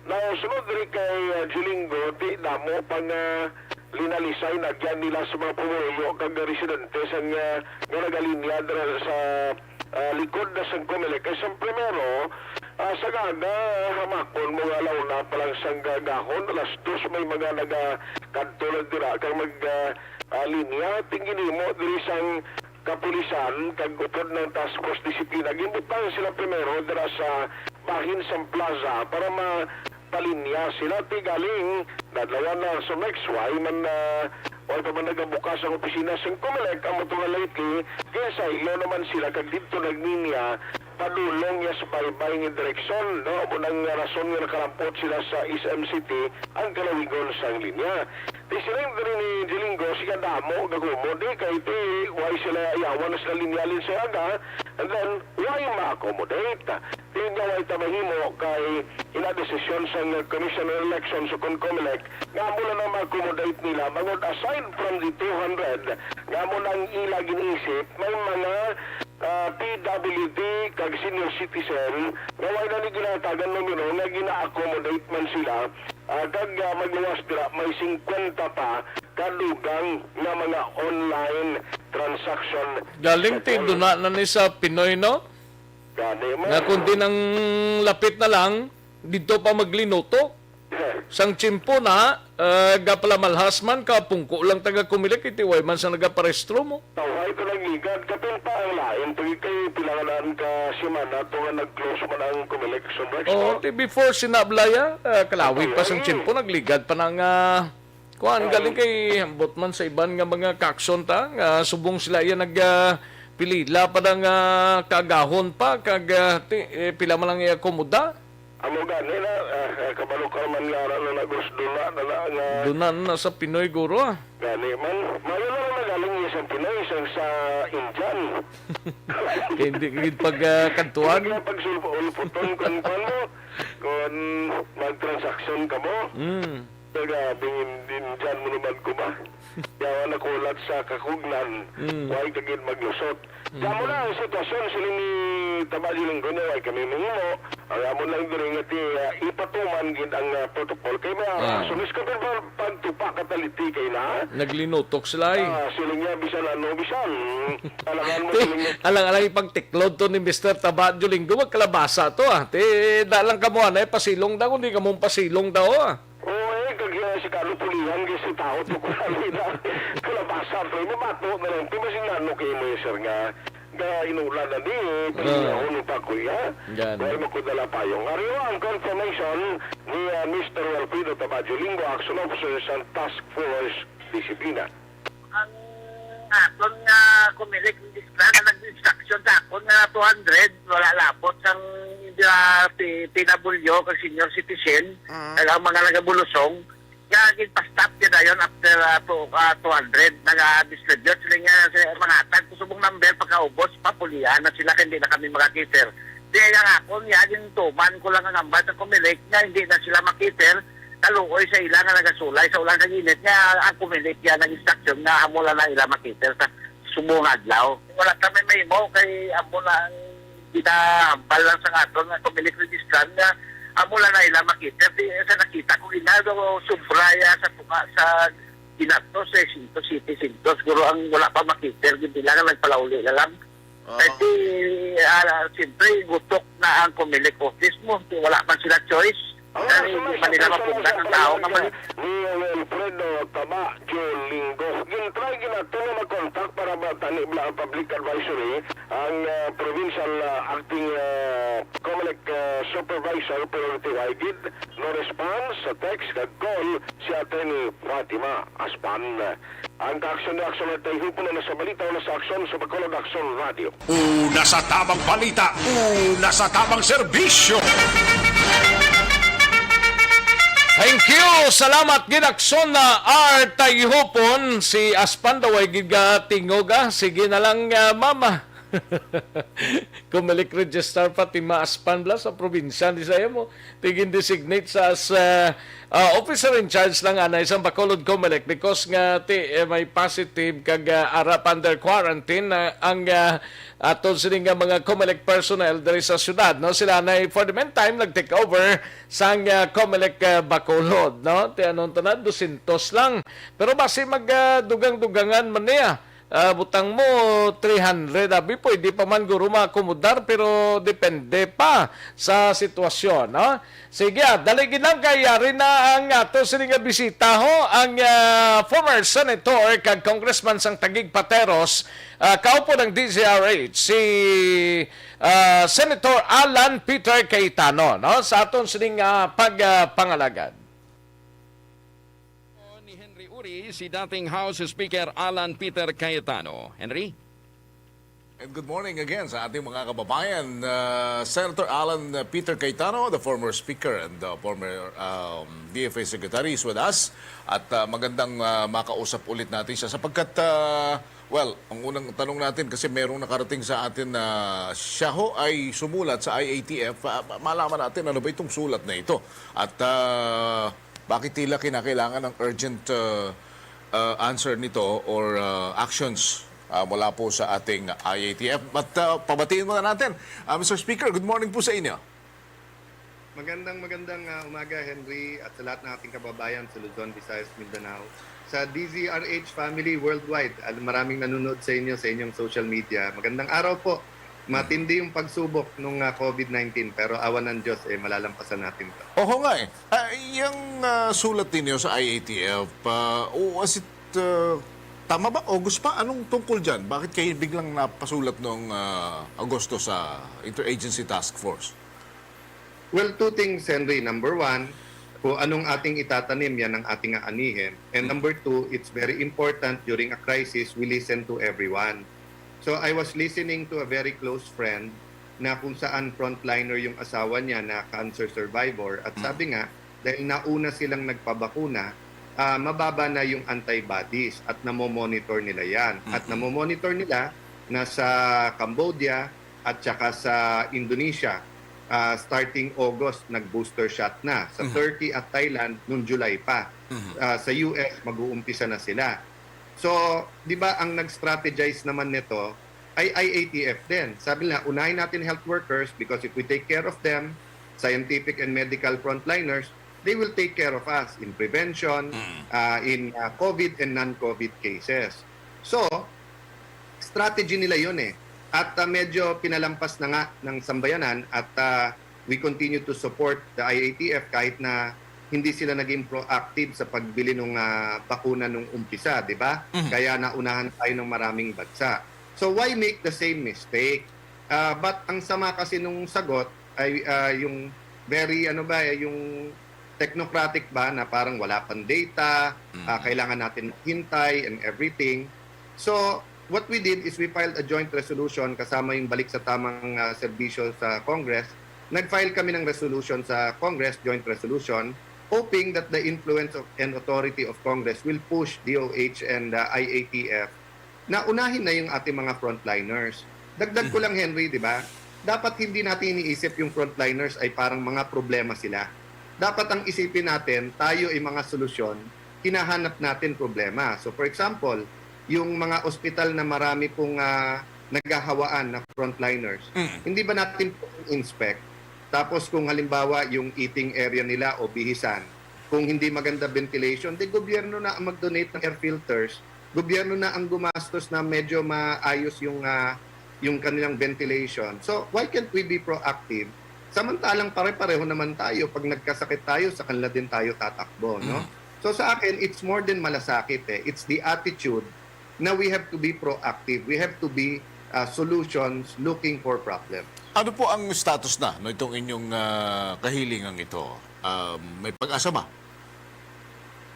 Now sunod rin kay Julingo ti damo pang linalisay nagyan nila sa mga pumuyo kag residente sa nga nagalinya sa likod na sang COMELEC kay sa primero sa gaga hamakon mga launa palang sang gagahon alas 2 may mga nagakadtulad dira kag linya tingin mo diri sang kapulisan kag upod ng Task Force Disiplina gimbutang sila primero dira sa bahin sang plaza para mapalinya sila tigaling nadlawan na sa next way man o pa man nagabukas ang opisina sang COMELEC ang motunga lately kaya sa ilo naman sila kag dito nagninya padulong ya sa baybay ng direksyon no munang rason nga nakarampot sila sa SM City ang kalawigon sang linya. Di sila rin ni Jilingo siya damo gagumo di kay iti why sila ayawan na sila linyalin sa aga and then why ma-accommodate di nga why tamahimo kay ina-desisyon sa Commission on Elections sa COMELEC nga mo na ma-accommodate nila bangod aside from the 200 nga mo nang ila ginisip may mga PWD kag senior citizen nga wala na ni ginatagan numero nga gina-accommodate man sila kag magluwas dira may 50 pa kadugang nga mga online transaction. Galing ti duna na ni sa Pinoy no? Nga kundi nang lapit na lang dito pa maglinuto. Sang tsimpo na gapala malhasman ka pungko lang taga kumilik iti way man sa nagaparestro mo. Tawhay ko lang igad kapil pa ang lain pag kay pilanganan ka simana to nga nag-close man ang kumilik sumrex. Oh, before sinablaya kalawig pa sang tsimpo nagligad pa nang kuan galing kay hambot man sa iban nga mga kakson ta nga subong sila yan pilila pa nang kagahon pa kag pila man lang i-akomoda. Amo gani na kabalo ka man yara na nagusdula na nga Dunan na sa Pinoy guro gani man mayo na nagaling isang Pinoy isang sa Indian. Hindi gid pagkantuan. Pag sulputon kon mo kon mag-transaction ka mo. Taga bingin din dyan mo naman ko ba? Yawa nakulat sa kakugnan, huwag kagid maglusot. Kamo na ang sitwasyon siling ni Tabadyo Linggo niya, huwag kami mahimo. Ang amon lang diri nga ipatuman gid ang protocol. Kaya sulis ka pero pagtupa kataliti kay na. Naglinutok sila eh. Siling niya bisan ano, bisan. Alangan mo siling niya. Alang-alang ipang tiklod to ni Mr. Tabadyo Linggo, magkalabasa to ah. Dalang ka mo pasilong daw, hindi ka mong pasilong daw ah. Si Carlo Pulihan kasi tao to ko na kalabasa pero mamato na lang tumasin na ano kayo mo sir nga inulan na di pero pa ko ya dahil makudala payong ariyo ang confirmation ni Mr. Alfredo Tabadyo Linggo, Action Officer sa Task Force Disiplina. Ang aton nga kumilik na nag-instruction sa akon nga 200 wala labot ang pinabulyo kag senior citizen ang mga nagabulusong nga gipastop niya dayon after 200 naga-distribute sila nga sa mga tag kusubong number pagkaubos papulian na sila hindi na kami makakiter. Di nga ako niya yung tuman ko lang ang ambat sa kumilik nga hindi na sila makiter kaluoy sa ila nga nagasulay sa ulang kaginit nga ang kumilik yan ng instruction nga amo lang na ila makiter sa subong adlaw. Wala kami may mo kay amo lang kita hambal lang sa aton nga kumilik registran nga amo lang na ila makita. Sa nakita ko ginado subraya sa tuka sa ginato sa City Sintos. Siguro ang wala pa makita. Bilang nagpalauli na lang. Kasi siyempre gutok na ang kumilik office mo. Wala man sila choice. Hindi man nila mapunta ng tao naman. Ni Alfredo Tabadyo Linggo. Gintry ginato na mag-contact para matani ang public advisory ang provincial acting Comelec supervisor pero tiwagid no response sa text kag call si Attorney Fatima Aspan. Ang Aksyon na Aksyon at hipon na sa balita o sa Aksyon sa Bacolod Aksyon Radio. Una sa tamang balita, una sa tamang serbisyo. Thank you! Salamat ginaksyon na Artayhupon. Si Aspan daw ay gigatingoga. Sige na lang, mama. Kumilik register pati Aspan bla sa probinsya di saya mo. Tigin designate sa officer in charge lang anay sa Bacolod Comelec because nga may positive kag arap under quarantine ang aton sining mga Comelec personnel diri sa syudad no sila na for the meantime nag-take over sang Comelec Bacolod no ti anon tanan 200 lang pero basi magdugang-dugangan man niya. Butang mo 300 abi pwede pa man guro maakomodar pero depende pa sa sitwasyon no sige daligin lang kay yari na ang ato sining bisita ho ang former senator kag congressman sang Taguig Pateros kaupo ng DZRH si Senator Alan Peter Cayetano no sa aton sining pagpangalagad. Si dating House Speaker Alan Peter Cayetano. Henry? And good morning again sa ating mga kababayan. Senator Alan Peter Cayetano, the former Speaker and former DFA Secretary is with us. At magandang makausap ulit natin siya sapagkat, ang unang tanong natin kasi merong nakarating sa atin na siya ho ay sumulat sa IATF. Malaman natin ano ba itong sulat na ito. At bakit tila kinakailangan ng urgent answer nito or actions mula po sa ating IATF. But pabatiin muna natin. Mr. Speaker, good morning po sa inyo. Magandang umaga, Henry, at sa lahat ng ating kababayan sa Luzon, Visayas, Mindanao. Sa DZRH family worldwide, maraming nanonood sa inyo sa inyong social media. Magandang araw po. Matindi yung pagsubok ng COVID-19 pero awan ng Diyos malalampasan natin ito. Oo nga yung sulat ninyo sa IATF, was it tama ba? August pa? Anong tungkol dyan? Bakit kayo biglang napasulat noong Agosto sa Interagency Task Force? Well, two things, Henry. Number one, kung anong ating itatanim, yan ang ating aanihin. And number two, it's very important during a crisis, we listen to everyone. So I was listening to a very close friend na kung saan frontliner yung asawa niya na cancer survivor. At sabi nga, dahil nauna silang nagpabakuna, mababa na yung antibodies at namomonitor nila yan. At namomonitor nila na sa Cambodia at saka sa Indonesia. Starting August, nag-booster shot na. Sa Turkey at Thailand, noong July pa. Sa US, mag-uumpisa na sila. So, di ba ang nag-strategize naman nito ay IATF din. Sabi nila, unahin natin health workers because if we take care of them, scientific and medical frontliners, they will take care of us in prevention, in COVID and non-COVID cases. So, strategy nila yun eh. At medyo pinalampas na nga ng sambayanan at we continue to support the IATF kahit na hindi sila naging proactive sa pagbili ng bakuna nung umpisa, di ba? Kaya naunahan tayo ng maraming bansa. So why make the same mistake? But ang sama kasi nung sagot ay yung very yung technocratic ba na parang wala pang data, kailangan natin hintay and everything. So what we did is we filed a joint resolution kasama yung balik sa tamang serbisyo sa Congress. Nag-file kami ng resolution sa Congress, joint resolution, hoping that the influence and authority of Congress will push DOH and IATF na unahin na yung ating mga frontliners. Dagdag ko lang, Henry, di ba? Dapat hindi natin iniisip yung frontliners ay parang mga problema sila. Dapat ang isipin natin, tayo ay mga solusyon, hinahanap natin problema. So for example, yung mga ospital na marami pong naghahawaan na frontliners, hindi ba natin inspect? Tapos kung halimbawa yung eating area nila o bihisan, kung hindi maganda ventilation, gobyerno na ang mag-donate ng air filters, gobyerno na ang gumastos na medyo maayos yung kanilang ventilation. So why can't we be proactive? Samantalang pare-pareho naman tayo. Pag nagkasakit tayo, sa kanila din tayo tatakbo. No? So sa akin, it's more than malasakit. It's the attitude na we have to be proactive. We have to be solutions looking for problems. Ano po ang status na itong inyong kahilingang ito? May pag-asa ba?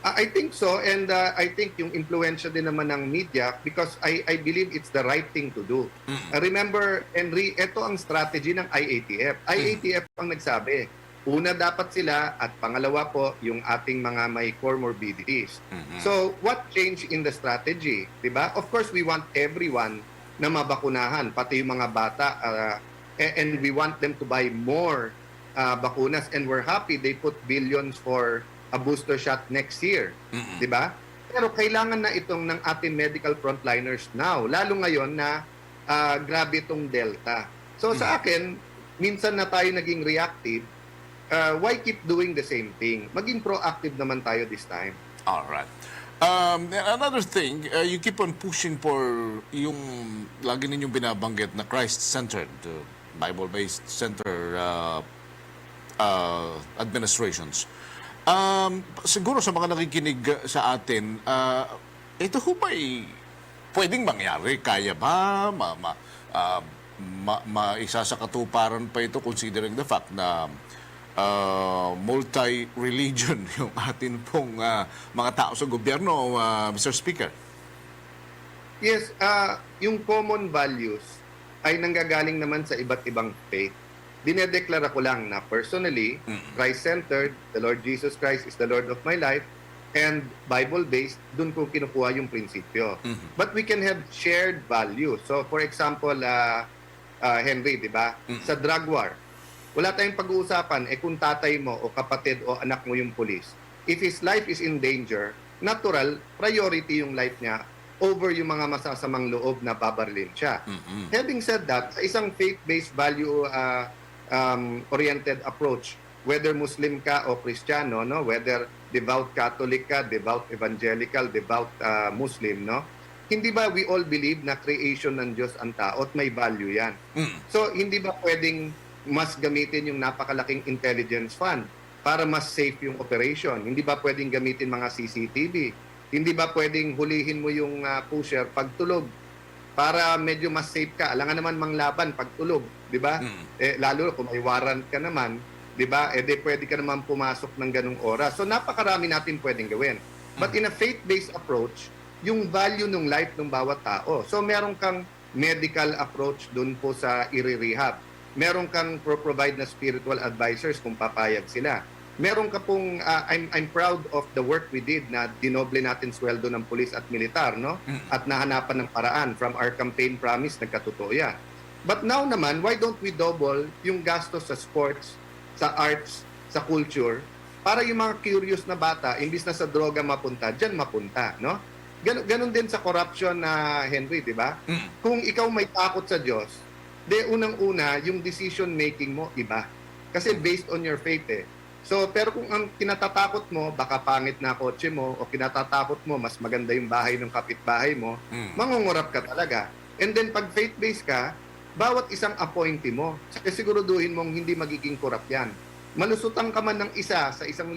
I think so, and I think yung influensya din naman ng media because I believe it's the right thing to do. Remember, Henry, ito ang strategy ng IATF. IATF ang nagsabi, una dapat sila at pangalawa po yung ating mga may comorbidities. So, what changed in the strategy? Diba? Of course, we want everyone na mabakunahan, pati yung mga bata, and we want them to buy more bakunas, and we're happy they put billions for a booster shot next year, di ba? Pero kailangan na itong ng ating medical frontliners now, lalo ngayon na grabe itong Delta. So sa akin, minsan na tayo naging reactive, why keep doing the same thing? Maging proactive naman tayo this time. All right. Another thing, you keep on pushing for yung lagi ninyong binabanggit na Christ-centered, Bible-based center administrations. Siguro sa mga nakikinig sa atin, ito ho ba'y pwedeng mangyari? Kaya ba? Maisa sa katuparan pa ito considering the fact na multi-religion yung atin pong mga tao sa gobyerno, Mr. Speaker? Yes, yung common values ay nanggagaling naman sa iba't ibang faith. Dinedeklara ko lang na personally, Christ-centered, the Lord Jesus Christ is the Lord of my life, and Bible-based, dun ko kinukuha yung prinsipyo. But we can have shared values. So for example, Henry, di ba? Sa drug war, wala tayong pag-uusapan, kung tatay mo o kapatid o anak mo yung pulis, if his life is in danger, natural, priority yung life niya over yung mga masasamang loob na babarilin siya. Having said that, sa isang faith-based value oriented approach, whether Muslim ka o Kristiyano, no, whether devout Catholic ka, devout evangelical, devout Muslim, no, hindi ba we all believe na creation ng Diyos ang tao at may value yan? So hindi ba pwedeng mas gamitin yung napakalaking intelligence fund para mas safe yung operation? Hindi ba pwedeng gamitin mga CCTV? Hindi ba pwedeng hulihin mo yung pusher pagtulog para medyo mas safe ka? Alangan naman manglaban pagtulog, di ba? Lalo kung may warrant ka naman, di ba? Pwede ka naman pumasok ng ganung oras. So napakarami natin pwedeng gawin. But in a faith-based approach, yung value ng life ng bawat tao. So meron kang medical approach dun po sa i-rehab. Meron kang provide na spiritual advisors kung papayag sila. Meron ka pong, I'm proud of the work we did na dinoble natin sweldo ng pulis at militar, no? At nahanapan ng paraan. From our campaign promise, nagkatotoo yan. But now naman, why don't we double yung gastos sa sports, sa arts, sa culture, para yung mga curious na bata, imbis na sa droga mapunta, dyan mapunta, no? Ganon din sa corruption na Henry, di ba? Kung ikaw may takot sa Diyos, unang-una, yung decision making mo iba. Kasi based on your faith eh. So, pero kung ang kinatatakot mo, baka pangit na kotse mo, o kinatatakot mo, mas maganda yung bahay ng kapitbahay mo, mangungurap ka talaga. And then, pag faith-based ka, bawat isang appointee mo, siguraduhin mong hindi magiging korap yan. Malusutan ka man ng isa sa 1,000,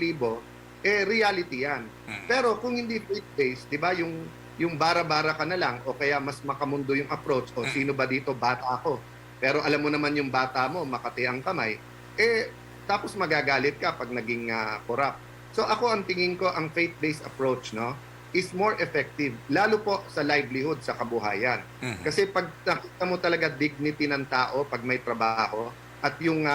reality yan. Pero kung hindi faith-based, di ba, yung bara-bara ka na lang, o kaya mas makamundo yung approach, o sino ba dito, bata ako. Pero alam mo naman yung bata mo, makati ang kamay, tapos magagalit ka pag naging corrupt. So ako ang tingin ko, ang faith-based approach, no, is more effective, lalo po sa livelihood, sa kabuhayan. Kasi pag nakita mo talaga dignity ng tao pag may trabaho, at yung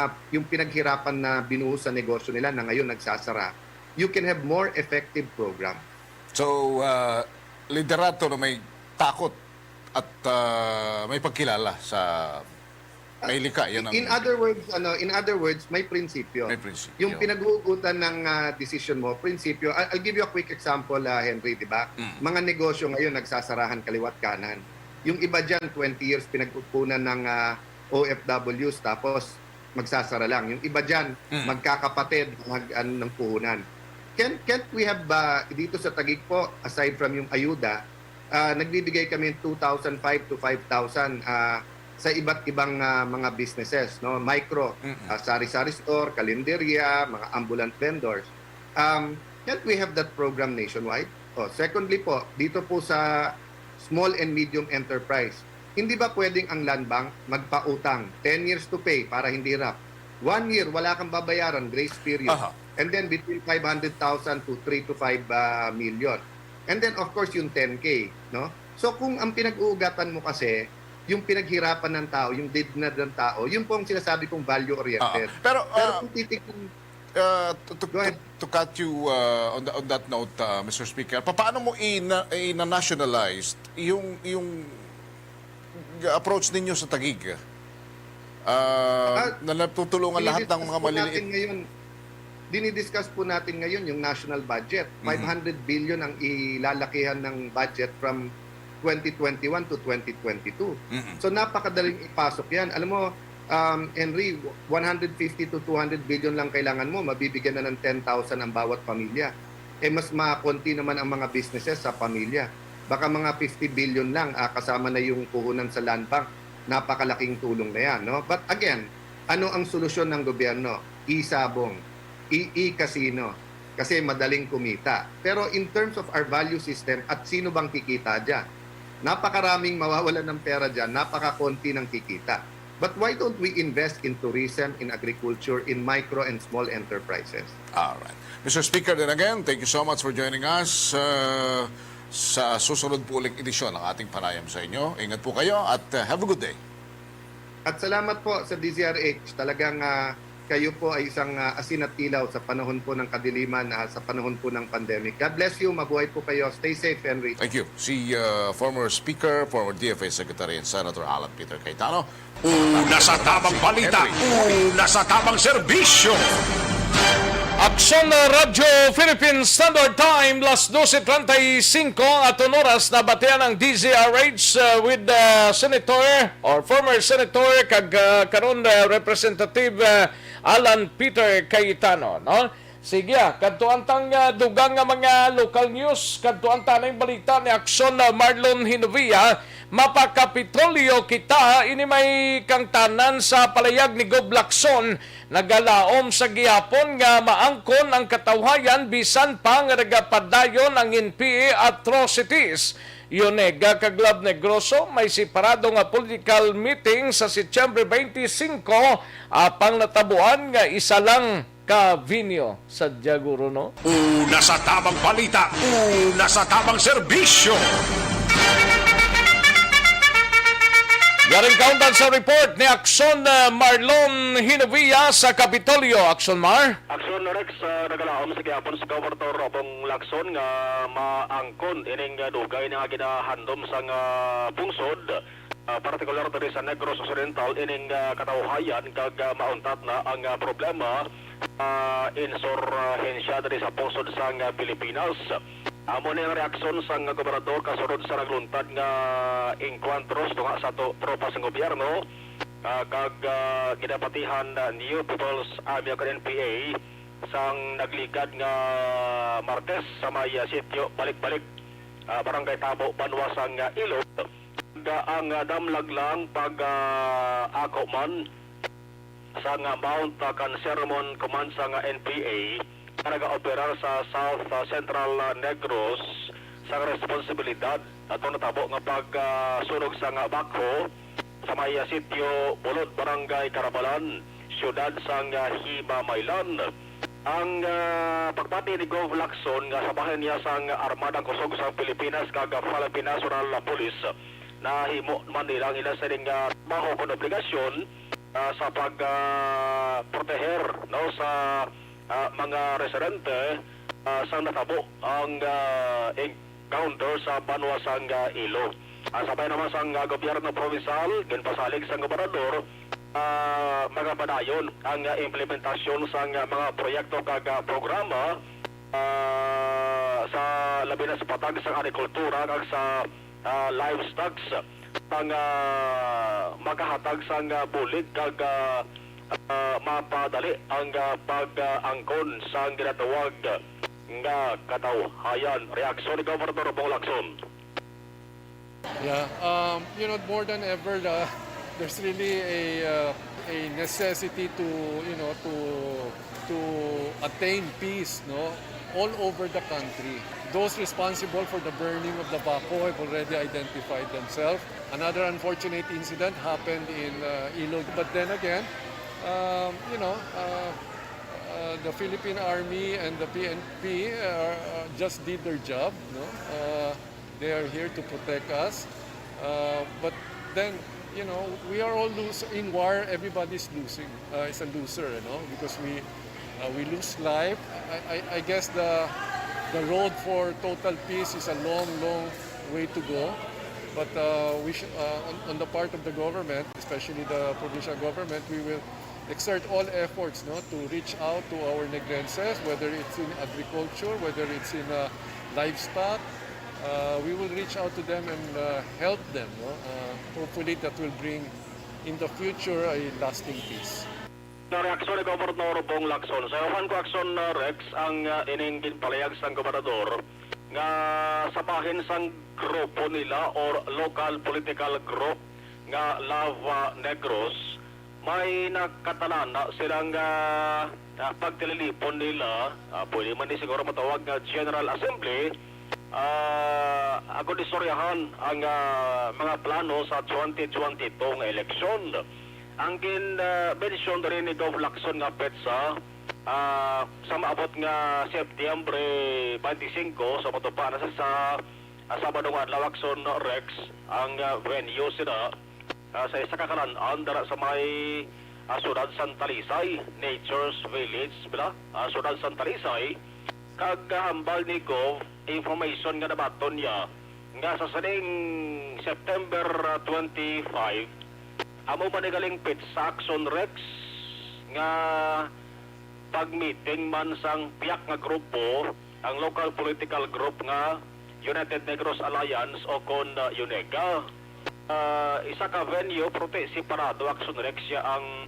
pinaghirapan na binuhos sa negosyo nila na ngayon nagsasara, you can have more effective program. So, liderato na may takot at may pagkilala sa may lika. Yan ang... In other words, may prinsipyo. May prinsipyo. Yung pinag-uugutan ng decision mo, prinsipyo. I'll give you a quick example, Henry, di ba? Mga negosyo ngayon nagsasarahan kaliwat kanan. Yung iba dyan, 20 years pinagkukunan ng OFWs, tapos magsasara lang. Yung iba dyan, magkakapatid ng puhunan. Can't we have, dito sa Taguig po, aside from yung ayuda, nagbibigay kami 2,500 to 5,000 sa iba't ibang mga businesses, no? Micro, sari-sari store, kalenderya, mga ambulant vendors. Can't we have that program nationwide? Secondly po, dito po sa small and medium enterprise, hindi ba pwedeng ang land bank magpautang 10 years to pay para hindi hirap? 1 year, wala kang babayaran, grace period. And then between 500,000 to 3 to 5 million. And then of course yung 10K, no? So kung ang pinag-uugatan mo kasi yung pinaghirapan ng tao, yung dignidad ng tao, yun po ang sinasabi kong value-oriented. Pero kung titignan... to cut you on that note, Mr. Speaker, paano mo ina-nationalized yung approach ninyo sa Taguig? Na natutulungan lahat ng mga maliliit. Dinidiscuss po natin ngayon yung national budget. 500 billion ang ilalakihan ng budget from 2021 to 2022. So napakadaling ipasok yan. Alam mo, Henry, 150 to 200 billion lang kailangan mo, mabibigyan na ng 10,000 ang bawat pamilya. Mas makonti naman ang mga businesses sa pamilya. Baka mga 50 billion lang, kasama na yung puhunan sa land bank. Napakalaking tulong na yan. No? But again, ano ang solusyon ng gobyerno? E-sabong, e-casino, kasi madaling kumita. Pero in terms of our value system, at sino bang kikita dyan? Napakaraming mawawalan ng pera dyan, napakakonti ng kikita. But why don't we invest in tourism, in agriculture, in micro and small enterprises? All right. Mr. Speaker, then again, thank you so much for joining us sa susunod po uling edisyon ng ating panayam sa inyo. Ingat po kayo at have a good day. At salamat po sa DZRH. Talagang kayo po ay isang asin at ilaw sa panahon po ng kadiliman, sa panahon po ng pandemic. God bless you. Mabuhay po kayo. Stay safe, Henry. Thank you. Si former Speaker, former DFA Secretary and Senator Alan Peter Cayetano. Una sa tamang balita, una sa tamang serbisyo. Aksyon na Radyo Philippine Standard Time, las 12:35 at oras na batean ng DZRH with Senator or former Senator karon Representative Alan Peter Cayetano, no? Sige, kadtuantang dugang nga mga local news, kadtuanta ng balita ni Aksyon na Marlon Hinovia, mapakapitolyo kita, ini may kangtanan sa palayag ni Gob Lacson, nagalaom sa gihapon nga maangkon ang katawhayan bisan pa nga nagapadayon ang NPA atrocities. Yunega Kaglab Negroso, may separado nga political meeting sa Setyembre 25, apang natabuan nga isa lang ka-vinyo sa Diaguro, no? Una sa tamang balita, una sa tamang serbisyo. Yaring kauntan sa report ni Aksyon Marlon Hinovia sa Kapitolyo. Aksyon Mar? Aksyon Rex, nagalaom sa gihapon sa Gobertor Robong Lacson nga maangkon ining dugay nga ginahandom sa pungsod. Partikular diri sa Negros Occidental ining katawhayan kag mauntat na ang problema insurhensya diri sa pungsod sa Pilipinas. Amo ni ang reaksyon sa nga gobernador kasunod sa nagluntad nga enkwentros tunga sa tropa sa gobyerno kag ginapatihan New People's Army o NPA sang nagligad nga Martes sa may sitio balik-balik barangay Tabo, Banwasang Ilog. Ang damlag lang pag ako man sa nga Mount Cancermon Command sa nga NPA na nag-operar sa South Central Negros sa responsibilidad at natabo nga pagsunog sa nga bakho sa may sitio Bulod, Barangay Carabalan, siyudad sa nga Himamaylan. Ang pagpati ni Gov. Lacson nga sabahin niya sa Armadang Kusog sa Pilipinas kag Philippine National Police na himo man nilang ila sa ring trabaho kon obligasyon sa pag-proteher no sa mga residente sa natabo ang encounter sa Banwasang Ilo. Sabay naman sa gobyerno provincial, ginpasalig sa gobernador mga padayon ang implementasyon sa mga proyekto kag programa sa labi na sa patag sa agrikultura kag sa livestock ang makahatag sa bulig kag mapadali ang pag-angkon sa ginatawag nga katawhayan. Reaksyon ni Governor Lacson. Yeah, more than ever, there's really a necessity to to attain peace, no, all over the country. Those responsible for the burning of the Baco have already identified themselves. Another unfortunate incident happened in Ilog, but then again, the Philippine Army and the PNP just did their job. No, they are here to protect us, but then we are all losing. In war, everybody's losing. It's a loser, because we lose life. I guess the road for total peace is a long way to go. But we should, on the part of the government, especially the provincial government, we will exert all efforts to reach out to our Negrenses, whether it's in agriculture, whether it's in livestock. We will reach out to them and help them. Hopefully that will bring in the future a lasting peace. Reaksyon ni Gobernador Bong Lacson. Sa iwan ko Aksyon Rex ang ining ginpalayag sa gobernador nga sabahin sang grupo nila or local political group nga Lava Negros may nakatalana silang pagtililipon nila, pwede man din siguro matawag nga General Assembly. Ako disoryahan ang mga plano sa 2022 nga eleksyon. Ang mention rin ni Gov. Lacson nga petsa sa maabot nga Setyembre 25 sa matupa na sa Sabado nga Lacson Rex ang venue sila sa isa kakalaan dara sa may Sudad Santa Lisay, Nature's Village, Sudad Santa Lisay. Kag hambal ni Gov. Information nga nabaton niya nga sa saning September 25 amo manigaling pit sa Aksyon Rex nga pag-meeting man sang piyak nga grupo ang local political group nga United Negros Alliance o kon UNEGA. Isa ka venue prote separado Aksyon Rex siya ang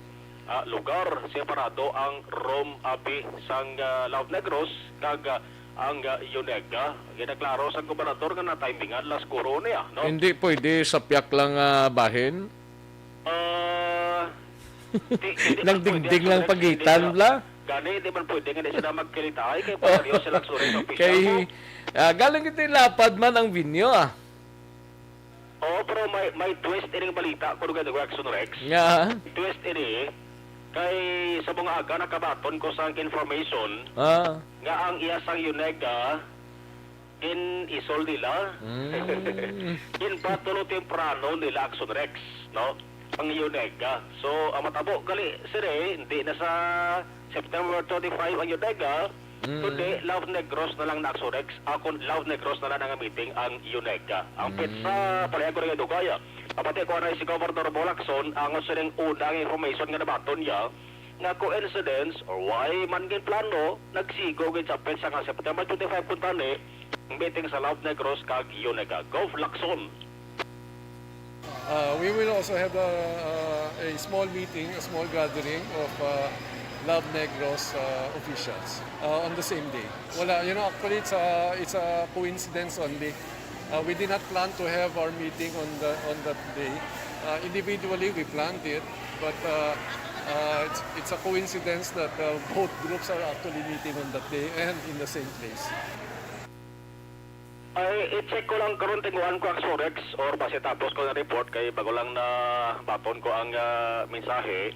lugar, separado ang Rome Abi sang Love Negros kag ang UNEGA. Ginaklaro sa gobernador nga na-timingan las kuro niya, no? Hindi pwede sa piyak lang bahin? Nang dingding lang pagitan bla? Gani, di man pwede nga di sila magkilitay kay pariyo silang suri sa official Kay mo. galing ito lapad man ang vinyo Oo, pero may twist ining balita kung gano'n Aksyon Rex. Nga. Twist ini kay sa mga aga nakabaton ko sa information nga ang iya sang UNEGA in isol nila. In patulo temprano nila Aksyon Rex, no? Ang UNEGA. So, ang matabo gali sire hindi na sa September 25 ang UNEGA. Kundi Love Negros na lang na Aksyon Rex. Ako Love Negros na lang ang meeting ang UNEGA. Ang pitsa pareho rin dugaya. Apati ko na si Governor Lacson ang usiling unang information nga nabaton niya nga coincidence or why man gin plano nagsigo gid sa petsa nga September 25 kuntani meeting sa Love Negros kag Yunega. Go Lacson! We will also have a small meeting, a small gathering of Love Negros officials on the same day. Actually it's a coincidence only. We did not plan to have our meeting on that day. Individually we planned it, but it's a coincidence that both groups are actually meeting on that day and in the same place. Ay, i-check ko lang karon tinguan ko ang Sorex or base tapos ko na report kay bago lang na baton ko ang mensahe.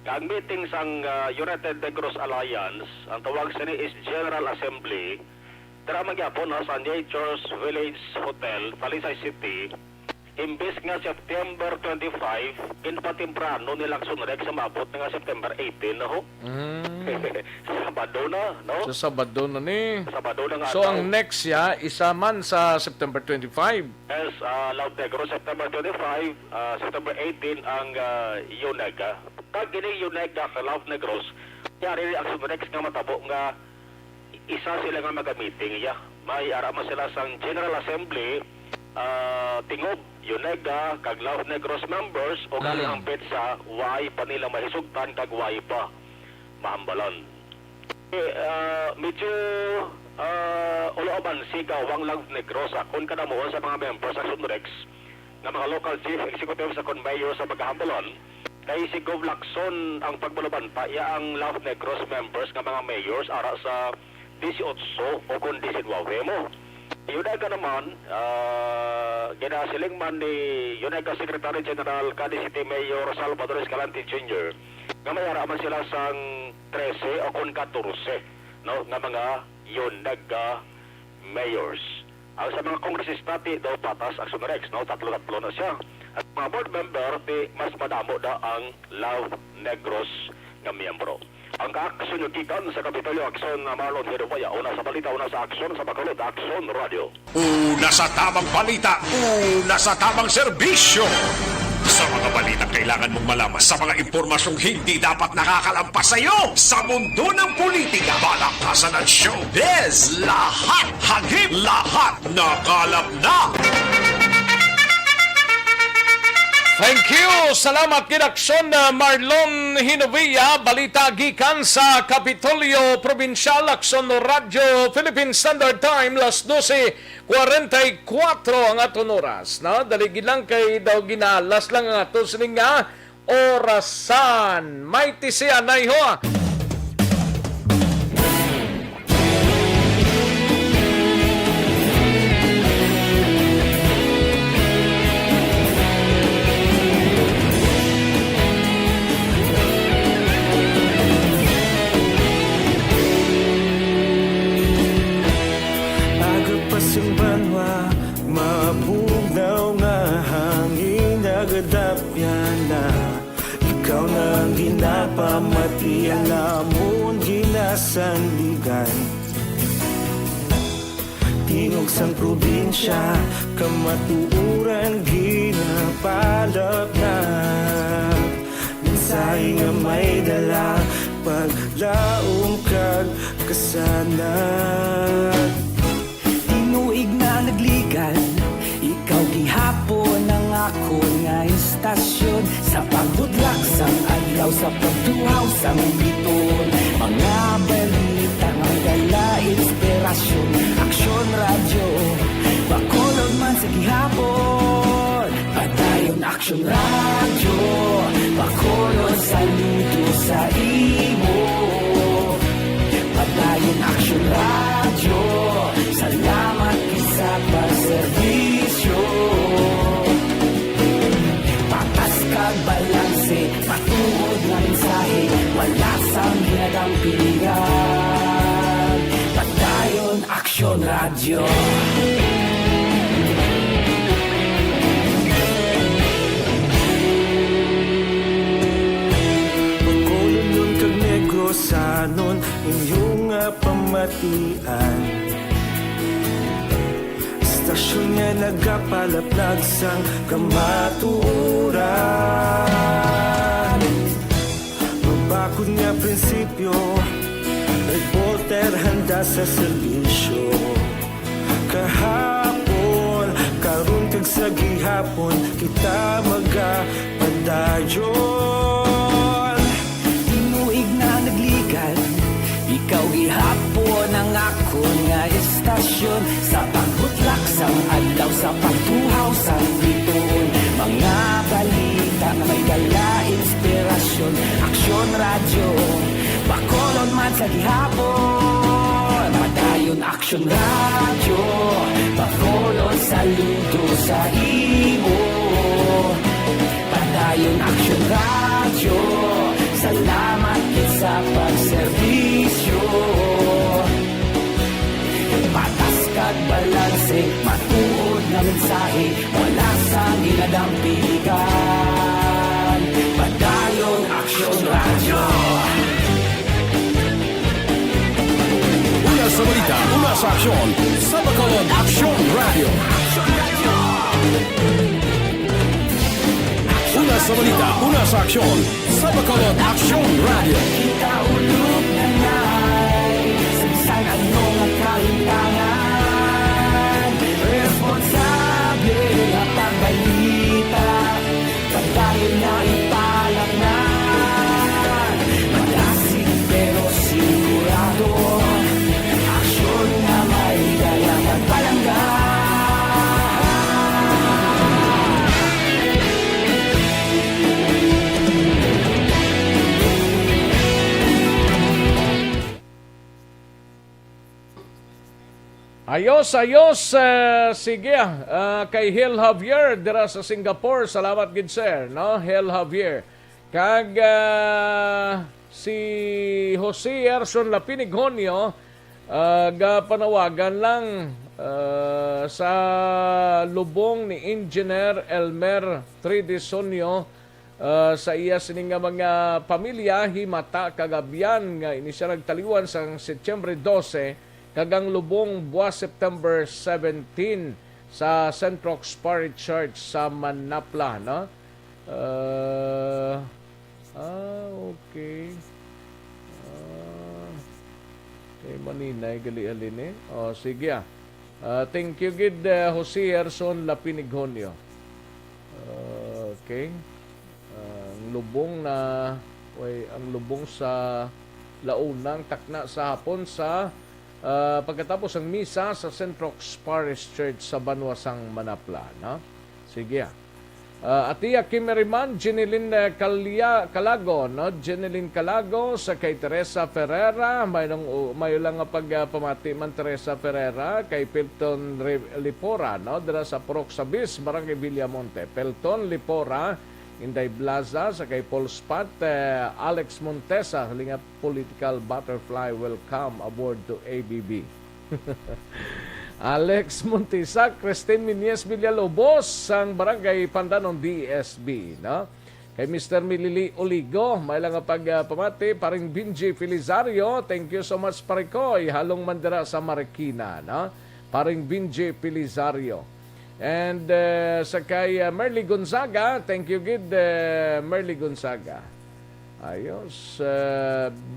Ang meeting sang United Negros Alliance, ang tawag sa ni is General Assembly. Tara magyapon sa Nature's Village Hotel, Talisay City. Imbes nga September 25, kinpatimprano nilang sunrek sa mabot nga September 18 na ho. Sabado na, no? Sa Sabado na ni. Sabado na nga. So ang next isa man sa September 25. Yes, Love Negros, September 25, September 18 ang Yunega. Pag gini Yunega sa Love Negros, yari ang sunrek nga matabo nga isa sila nga mag-meeting. May arama sila sang General Assembly, tingob Yunega kag Love Negros members o galing ang petsa why pa nila mahisugtan kag why pa mahambalan. Medyo ulooban sigaw ang Love Negros kung kanamuon sa mga members sa Sunrex nga mga local chief executive sa mayor sa paghahambalan kay si Gov Lacson ang pagbulabanta ang Love Negros members nga mga mayors ara sa 18 o kung 19 mo. Yunega naman, ginasiling man ni Yunega Secretary General Cadiz City Mayor Salvador Escalante Jr. nga may araman sila sang 13 o kung 14 no, nga mga Yunega mayors. Ang sa mga kongresista daw patas ang Sunrex, no, tatlo na siya. At mga board member, mas madamo da ang Love Negros nga miyembro. Ang kaaksyon yung kikan sa Kapitolyo Aksyon na Marlon Hirupaya. Una sa balita, una sa aksyon, sa Bacolod, Aksyon Radio. Una sa tamang balita, una sa tamang serbisyo. Sa mga balita kailangan mong malaman sa mga impormasyong hindi dapat nakakalampas sa iyo. Sa mundo ng politika, balakasan at showbiz, lahat hagip, lahat nakalap na. Thank you! Salamat Aksyon Marlon Hinovia, balita gikan sa Kapitolyo Provincial, Aksyon Radio, Philippine Standard Time, las 12:44 ang aton oras. No? Daligi lang kay daw ginalas lang ang aton sining nga orasan. May tisiya na iho. Mabugnaw nga hangin nagadapyan na ikaw nang ginapamatian namon ginasandigan. Tingog sang probinsya kamatuuran ginapalap na mensahe nga may dala paglaom kag kasanan. Tinuig na nagligan, ikaw gihapon ang ako nga istasyon sa pagbudlak sang adlaw sa pagtuhaw sang biton. Mga balita nga dala inspirasyon, Aksyon Radio, Bacolod man sa gihapon. Padayon Aksyon Radio, Bacolod saludo sa imo. Padayon Aksyon Radio, salamat sa pagserbisyo. Patas kag balanse, patuod na mensahe, wala sang ginagampiligan. Padayon Aksyon Radio. Bacolod kag Negrosanon, inyong pamatian. Istasyon nga nagapalaplag sang kamaturan. Mabakod nga prinsipyo, reporter handa sa serbisyo. kahapon karon kag sa gihapon kita magapadayon. Tinuig na naglikan, ikaw gihapon ang akon nga estasyon. Sa pagbutlak sang adlaw, sa pagtuhaw sang bituon, mga balita na may dala inspirasyon. Aksyon radyo, bakolod man sa gihapon. Padayon Aksyon radyo, bakolod saludo sa imo. Padayon Aksyon radyo, salamat kit sa pagserbisyo. Patas kag balanse, matuod na mensahe, wala sang ginadampigan. Padayon Aksyon radyo. Una sa balita, una sa aksyon, sa Bacolod Aksyon Radio. Una sa balita, una sa aksyon, sa Bacolod Aksyon Radio. Kita ulog na na'y sa anong nakahintangan. Responsable na pagbalita, pagdayon na ipalaknan. Malasig pero sigurado, aksyon na may dalang magpalanggan. Ayos, sige, kay Hil Javier, dira sa Singapore, salamat gid sir, no? Hil Javier. Kag si Jose Erson Lapinigonio, panawagan lang sa lubong ni Engineer Elmer Tridisonio sa iya sining nga mga pamilya himata kagabyan nga ini siya nagtaliwan sa Setyembre 12 kagang lubong buwas September 17 sa St. Roch's Parish Church sa Manapla, no? Okay. Kay Maninay gali alin eh. Oh, sige ah. Thank you gid Jose Erson Lapinigonio. Okay. Ang lubong ang lubong sa launang takna sa hapon sa pagkatapos ng misa sa St. Roch's Parish Church sa Banwasang Manapla, no? Sige. Atiya Kimeriman, Jeneline Calago, no? Jeneline Calago sa kay Teresa Ferreira, may lang nga pagpamati man Teresa Ferreira kay Pelton Lipora, no? Dira sa Purok Sabis, Barangay Villamonte. Pelton Lipora, Inday Blaza sa kay Paul Spat, Alex Montesa, halinga political butterfly, welcome aboard to ABB. Alex Montesa, Christine Minies Villalobos, sang Barangay Pandanon DSB, no? Kay Mr. Milili Oligo, may lang pagpamati, paring Binji Felizario, thank you so much parikoy, halong mandira sa Marikina, no? Paring Binji Felizario. And sa kay Merly Gonzaga, thank you gid Merly Gonzaga. Ayos.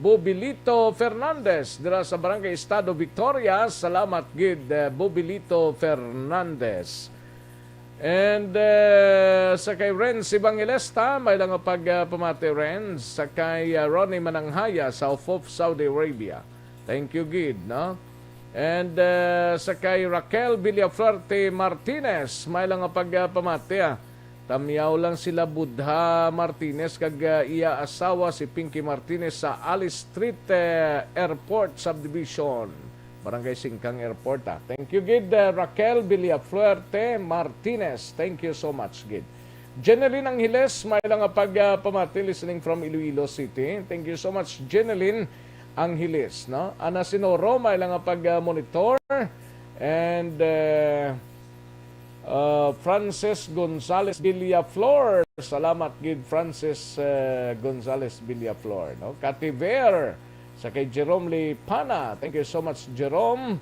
Bubilito Fernandez, dira sa Barangay Estado Victoria, salamat gid Bubilito Fernandez. And sa kay Renz Evangelista, may lang pagpamati Renz. Sa kay Ronnie Mananghaya, South of Saudi Arabia. Thank you gid, no? And sa kay Raquel Villafuerte Martinez, may lang pagpamati tamyaw lang sila Budha Martinez kag iya asawa si Pinky Martinez sa Alice Street Airport Subdivision, Barangay Singkang Airport. Thank you gid Raquel Villafuerte Martinez, thank you so much gid. Jeneline Angeles, may lang pagpamati listening from Iloilo City. Thank you so much Jeneline Angeles, no? Ana Sinoro, may lang pag-monitor. And Francis Gonzales Villaflor, salamat gid Francis Gonzales Villaflor, no? Kativer, sa kay Jerome Lipana, thank you so much Jerome.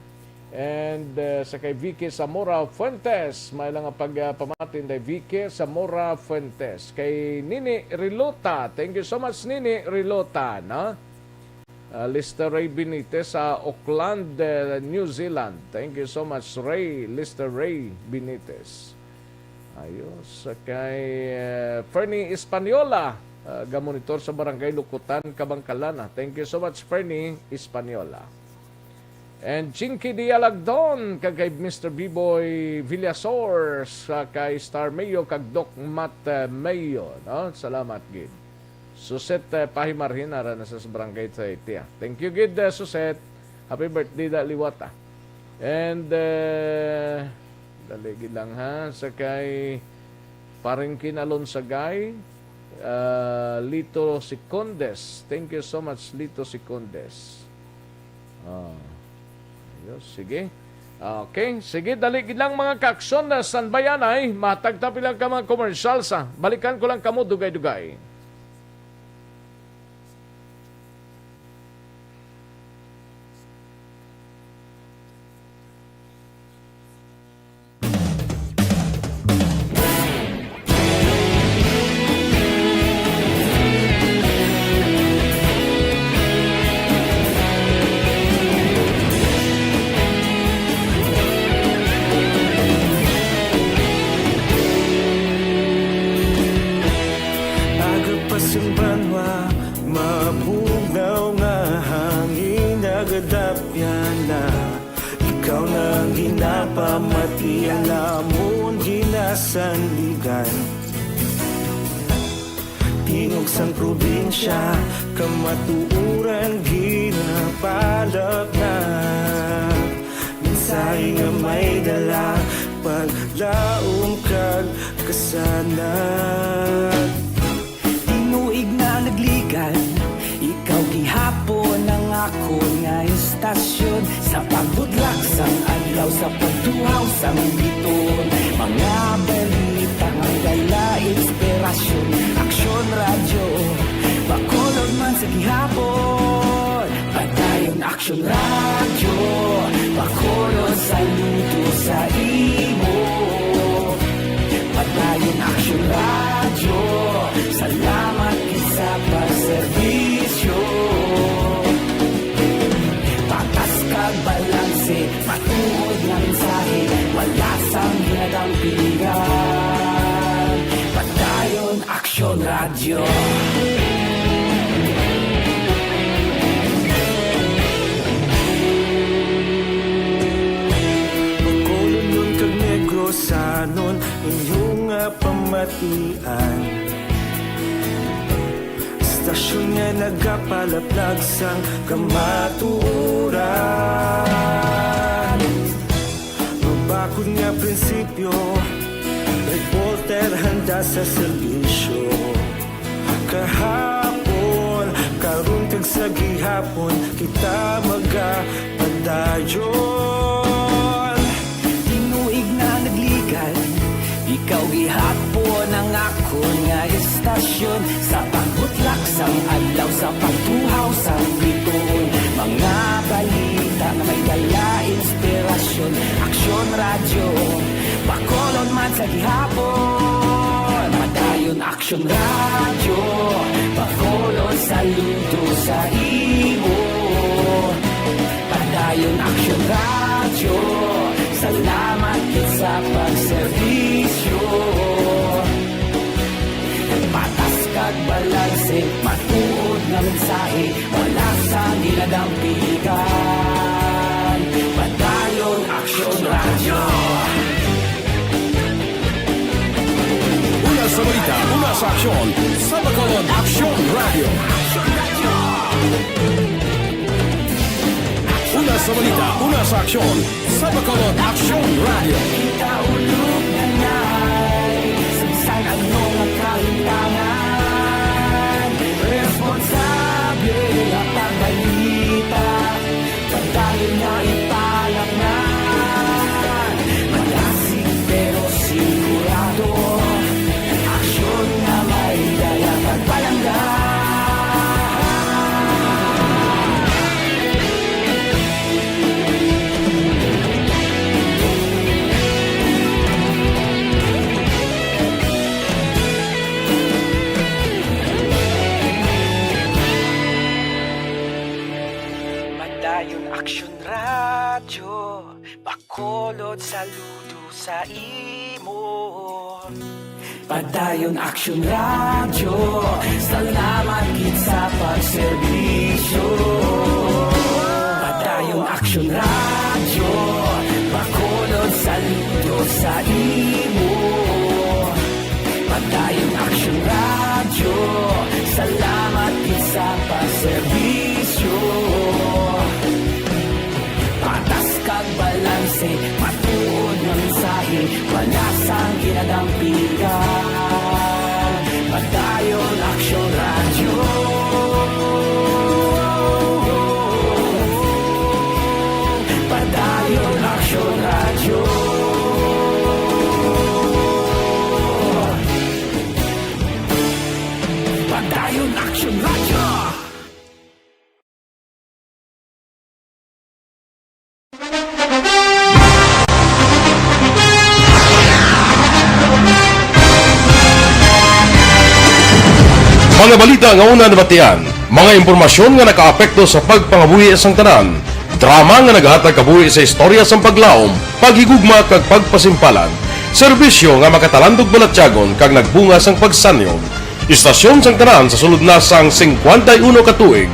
And sa kay Vicky Zamora Fuentes, may lang pagpamatin day Vicky Zamora Fuentes. Kay Nini Rilota, thank you so much Nini Rilota, no? Lister Ray Benitez sa Auckland, New Zealand. Thank you so much, Ray. Lister Ray Benitez. Ayos. Kay Fernie Espaniola, gamonitor sa Barangay Lukutan, Kabangkalana. Thank you so much, Fernie Espaniola. And Chinky Dialagdon, kay Mr. B-Boy Villasor, sa kay Star Mayo, kag Doc Matt Mayo. No? Salamat, Gid. Suset Pahimarhin, na sa barangay sa Itia. Thank you, Gid, Suset. Happy birthday, Liwata. And, daligid lang ha, sa kay Paringkin Alonsagay, Lito Sicondes. Thank you so much, Lito Sicondes. Sige. Okay, sige, daligid lang mga kaaksyon na sanbayanay. Matagtapi lang ka mga commercial sa. Balikan ko lang kamo dugay-dugay. Sang probinsya, kamatuuran ginapalap na minsay nga may dala paglaom kag kasanag. Tinuig na nagligan, ikaw gihapon ang ako nga istasyon sa pagbudlak sang adlaw sa pagtuhaw sang biton. Mga balita nga dala inspirasyon, Aksyon Radyo, bakolod man sa gihapon. Padayon Aksyon Radyo, bakolod sa luto sa imo. Padayon Aksyon Radyo, salamat sa pagserbisyo. Patas kag balanse, matuod nga mensahe, wala sang ginadampigan. Padayon Aksyon Radyo. Bacolod nun kag Negros sanon inyong pamatian. Istasyon nga nagapalaplag sang kamatuuran. Mabakod nga prinsipyo, reporter handa sa serbisyo. Kahapon, karun kag sa gihapon, kita magapadayon. Tinuig na nagligan, ikaw gihapon ang ako nga istasyon sa pagbutlak sang adlaw sa pagtuhaw sang biton. Mga balita na may dala inspirasyon, Aksyon Radyo, bakolod man sa gihapon. Padayon Aksyon Radyo, bakolod sa luto sa imo. Padayon Aksyon Radyo, salamat sa pagserbisyo. Patas kag balanse, matuod nga mensahe, wala sa ginadampigan. Padayon Aksyon Radyo. Una sa balita, una sa aksyon, sa Bacolod Aksyon Radio. Una sa balita, una sa aksyon, sa Bacolod Aksyon Radio. Kita ulog na na'y sagsang ano nga kahintangan. Responsable at ang balita, pagdayon na ipalak na. Malasig pero sigurado, aksyon na may dala pagpalangga. Padayon Aksyon Radyo, Bacolod saludo sa imo. Padayon Aksyon Radyo, salamat gid sa pagserbisyo. Padayon Aksyon Radyo, Bacolod saludo sa imo. Padayon Aksyon Radyo, salamat gid sa pagserbisyo. Patas kag balanse, matuod ng mensahe, wala sang ginadampigan. Padayon Aksyon Radyo. Padayon Aksyon Radyo. Padayon Aksyon Radyo. Mga balita nga una nabatian, mga impormasyon nga nakaapekto sa pagpangabuhi sang tanan, drama nga naghatag kabuhi sa istorya sang paglaom, paghigugma kag pagpasimpalan, serbisyo nga makatalandog balatyagon kag nagbunga sang pagsanyon, istasyon sang tanan sa sulod na sang 51 ka tuig,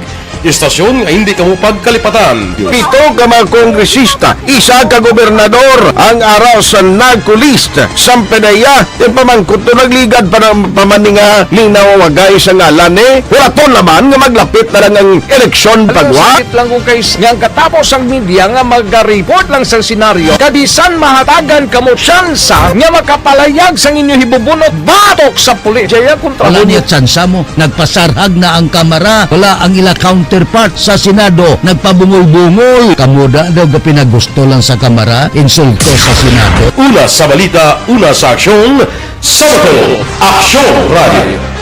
istasyon nga hindi kamupag kalipatan. 7 ka mga kongresista, 1 ka gobernador ang araw sa nagkulist sa pedaya yung pamangkot to nagligad para pamaninga linaw wagay sa ngalan wala to naman nga maglapit na lang ang eleksyon pagwa. Sakit lang kung kayo nga katapos ang media nga mag-report lang sa senaryo kabisan mahatagan kamo tsansa nga makapalayag sa inyo hibubunot batok sa pulis. Jaya kontra wala niya tsansa mo, nagpasarhag na ang kamera, wala ang ila counterpart sa Senado, nagpabungol-bungol. Kamuda daw ga pinagusto lang sa kamera, insulto sa Senado. Una sa balita, una sa aksyon, sa Aksyon Radio.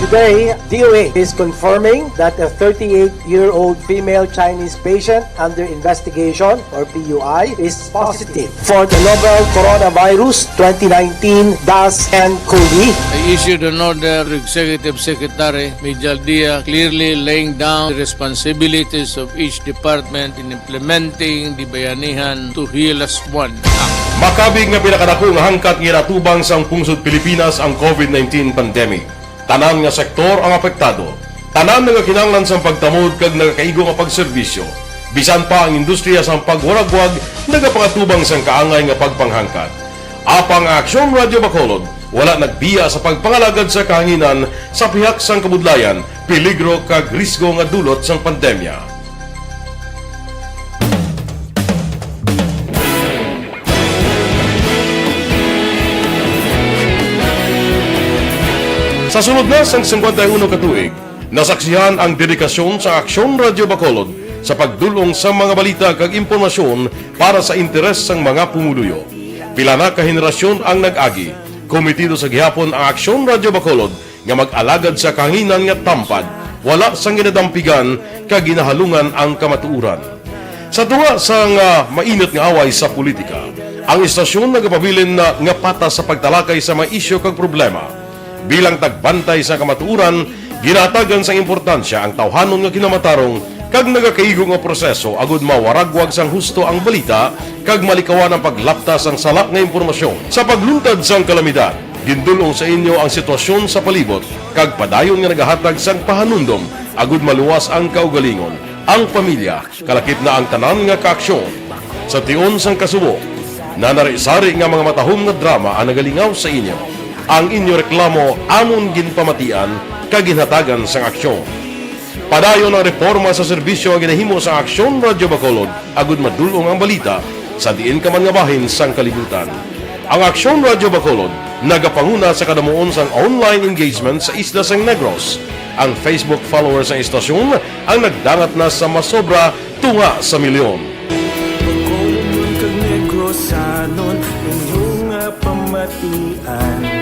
Today, DOA is confirming that a 38-year-old female Chinese patient under investigation, or PUI, is positive for the novel coronavirus 2019-10-CoV. I issued an order to Executive Secretary Major Dia clearly laying down the responsibilities of each department in implementing the Bayanihan to Heal as One Act. Makabig nga pinakadako nga hangkat nga natubang sang pungsod Pilipinas ang COVID-19 pandemic. Tanan nga sektor ang apektado. Tanan nga kinahanglan sang pagtamod kag nagakaigo nga pagserbisyo. Bisan pa ang industriya sang pagwaragwag nagapangatubang sang kaangay nga pagpanghangkat. Apang Aksyon Radio Bacolod wala nagbiya sa pagpangalagad sa kahanginan sa pihak sang kabudlayan, peligro kag risgo nga dulot sang pandemya. Sa sunod na sang 51 ka tuig, nasaksihan ang dedikasyon sa Aksyon Radio Bacolod sa pagdulong sa mga balita kag impormasyon para sa interes sang mga pumuluyo. Pila na ka henerasyon ang nag-agi, komitido sa gihapon ang Aksyon Radio Bacolod nga mag-alagad sa kahanginan nga tampad, wala sang ginadampigan kag ginahalungan ang kamatuuran. Sa tunga sang mainit nga away sa politika, ang istasyon nagapabilin na nga patas sa pagtalakay sa mga isyu kag problema. Bilang tagbantay sa kamatuuran, ginatagan sa importansya ang tawhanon nga kinamatarong kag nagakaigo nga proseso agud mawaragwag sang husto ang balita kag malikawan ang paglaptas ang salak nga impormasyon. Sa pagluntad sang kalamidad, gindulong sa inyo ang sitwasyon sa palibot kag padayon nga nagahatag sang pahanundom agud maluwas ang kaugalingon, ang pamilya, kalakip na ang tanan nga kaaksyon. Sa tion sang kasubo, nanari-sari nga mga matahom nga drama ang nagalingaw sa inyo. Ang inyo reklamo amon ginpamatian kag ginhatagan sang aksyon. Padayon ang reforma sa serbisyo nga ginahimo sa Aksyon Radio Bacolod agud madulong ang balita sa diin ka man nga bahin sang kalibutan. Ang Aksyon Radio Bacolod nagapanguna sa kadamuon sang online engagement sa isla sang Negros. Ang Facebook followers ng istasyon ang nagdangat na sa masobra tunga sa milyon. Bacolod kag Negros anon inyong pamatian.